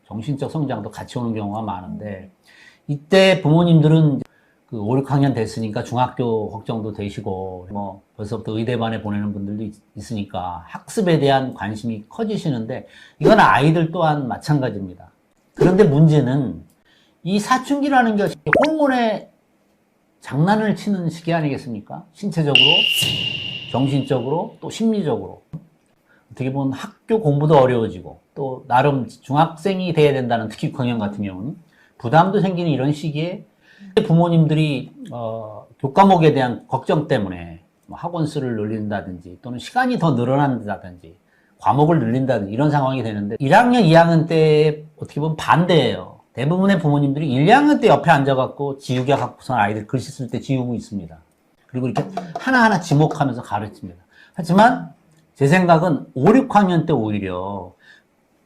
정신적 성장도 같이 오는 경우가 많은데, 이때 부모님들은 그 5, 6학년 됐으니까 중학교 걱정도 되시고 뭐 벌써부터 의대반에 보내는 분들도 있으니까 학습에 대한 관심이 커지시는데, 이건 아이들 또한 마찬가지입니다. 그런데 문제는 이 사춘기라는 것이 호르몬의 장난을 치는 시기 아니겠습니까? 신체적으로, 정신적으로, 또 심리적으로. 어떻게 보면 학교 공부도 어려워지고, 또 나름 중학생이 돼야 된다는, 특히 6학년 같은 경우는 부담도 생기는 이런 시기에 부모님들이 교과목에 대한 걱정 때문에 학원 수를 늘린다든지 또는 시간이 더 늘어난다든지 과목을 늘린다든지 이런 상황이 되는데, 1학년, 2학년 때 어떻게 보면 반대예요. 대부분의 부모님들이 1, 2학년 때 옆에 앉아갖고 지우개 갖고선 아이들 글씨 쓸 때 지우고 있습니다. 그리고 이렇게 하나하나 지목하면서 가르칩니다. 하지만 제 생각은 5, 6학년 때 오히려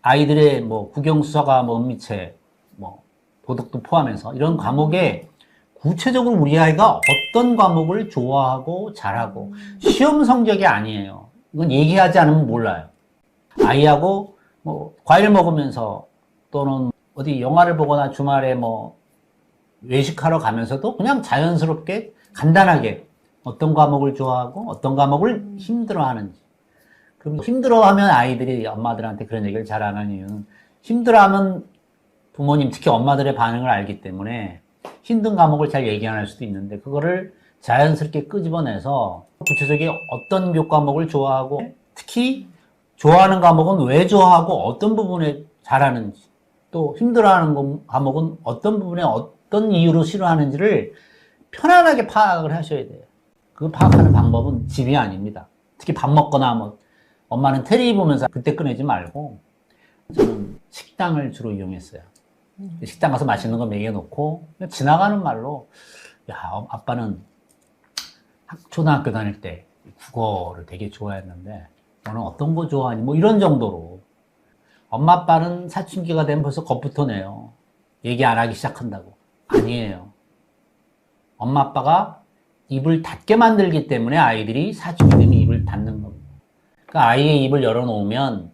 아이들의 뭐 국영수사과, 뭐 은미책, 뭐 도덕도 포함해서 이런 과목에 구체적으로 우리 아이가 어떤 과목을 좋아하고 잘하고, 시험 성적이 아니에요. 이건 얘기하지 않으면 몰라요. 아이하고 뭐 과일 먹으면서 또는 어디 영화를 보거나 주말에 뭐 외식하러 가면서도 그냥 자연스럽게 간단하게 어떤 과목을 좋아하고 어떤 과목을 힘들어하는지. 그럼 힘들어하면 아이들이 엄마들한테 그런 얘기를 잘 안 하는 이유는, 힘들어하면 부모님, 특히 엄마들의 반응을 알기 때문에 힘든 과목을 잘 얘기 안 할 수도 있는데, 그거를 자연스럽게 끄집어내서 구체적인 어떤 교과목을 좋아하고 특히 좋아하는 과목은 왜 좋아하고 어떤 부분에 잘하는지 또 힘들어하는 과목은 어떤 부분에 어떤 이유로 싫어하는지를 편안하게 파악을 하셔야 돼요. 그 파악하는 방법은 집이 아닙니다. 특히 밥 먹거나 뭐 엄마는 텔레비 보면서 그때 꺼내지 말고 저는 식당을 주로 이용했어요. 식당 가서 맛있는 거 먹여놓고 지나가는 말로 야 아빠는 초등학교 다닐 때 국어를 되게 좋아했는데 너는 어떤 거 좋아하니? 뭐 이런 정도로 엄마 아빠는 사춘기가 되면 벌써 겁부터 내요. 얘기 안 하기 시작한다고. 아니에요. 엄마 아빠가 입을 닫게 만들기 때문에 아이들이 사춘기 되면 입을 닫는 겁니다. 그러니까 아이의 입을 열어놓으면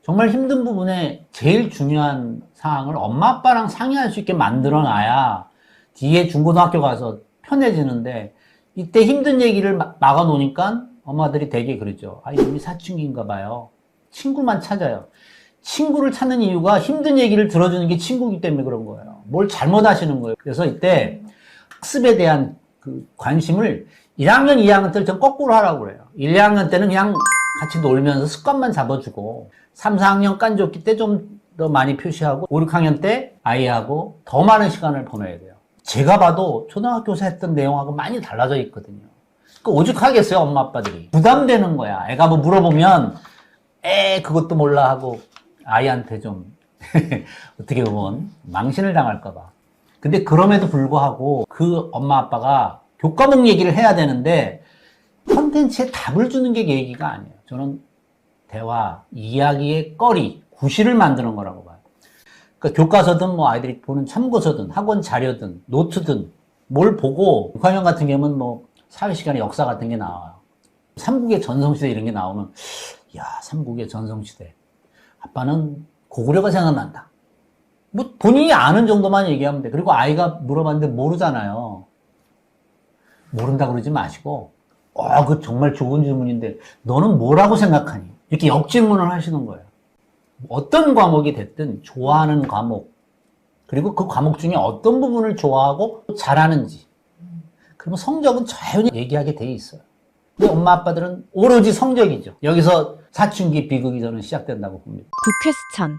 정말 힘든 부분에 제일 중요한 사항을 엄마 아빠랑 상의할 수 있게 만들어 놔야 뒤에 중고등학교 가서 편해지는데 이때 힘든 얘기를 막아 놓으니까 엄마들이 되게 그러죠. 아, 이놈이 사춘기인가 봐요. 친구만 찾아요. 친구를 찾는 이유가 힘든 얘기를 들어주는 게 친구이기 때문에 그런 거예요. 뭘 잘못하시는 거예요. 그래서 이때 학습에 대한 그 관심을 1학년, 2학년 때는 전 거꾸로 하라고 그래요. 1, 2학년 때는 그냥 같이 놀면서 습관만 잡아주고 3, 4학년 깐족기 때 좀 더 많이 표시하고 5, 6학년 때 아이하고 더 많은 시간을 보내야 돼요. 제가 봐도 초등학교에서 했던 내용하고 많이 달라져 있거든요. 그러니까 오죽하겠어요, 엄마 아빠들이. 부담되는 거야. 애가 뭐 물어보면 그것도 몰라 하고 아이한테 좀 어떻게 보면 망신을 당할까 봐. 근데 그럼에도 불구하고 그 엄마 아빠가 교과목 얘기를 해야 되는데 컨텐츠에 답을 주는 게 얘기가 아니에요. 저는 대화, 이야기의 거리, 구실을 만드는 거라고 봐요. 그러니까 교과서든 뭐 아이들이 보는 참고서든 학원 자료든 노트든 뭘 보고 6학년 같은 경우는 뭐 사회시간에 역사 같은 게 나와요. 삼국의 전성시대 이런 게 나오면 야, 삼국의 전성시대. 아빠는 고구려가 생각난다. 뭐 본인이 아는 정도만 얘기하면 돼. 그리고 아이가 물어봤는데 모르잖아요. 모른다 그러지 마시고 그 정말 좋은 질문인데 너는 뭐라고 생각하니? 이렇게 역질문을 하시는 거예요. 어떤 과목이 됐든 좋아하는 과목 그리고 그 과목 중에 어떤 부분을 좋아하고 잘하는지 그러면 성적은 자연히 얘기하게 돼 있어요. 근데 엄마 아빠들은 오로지 성적이죠. 여기서 사춘기 비극이 저는 시작된다고 봅니다. 북퀘스천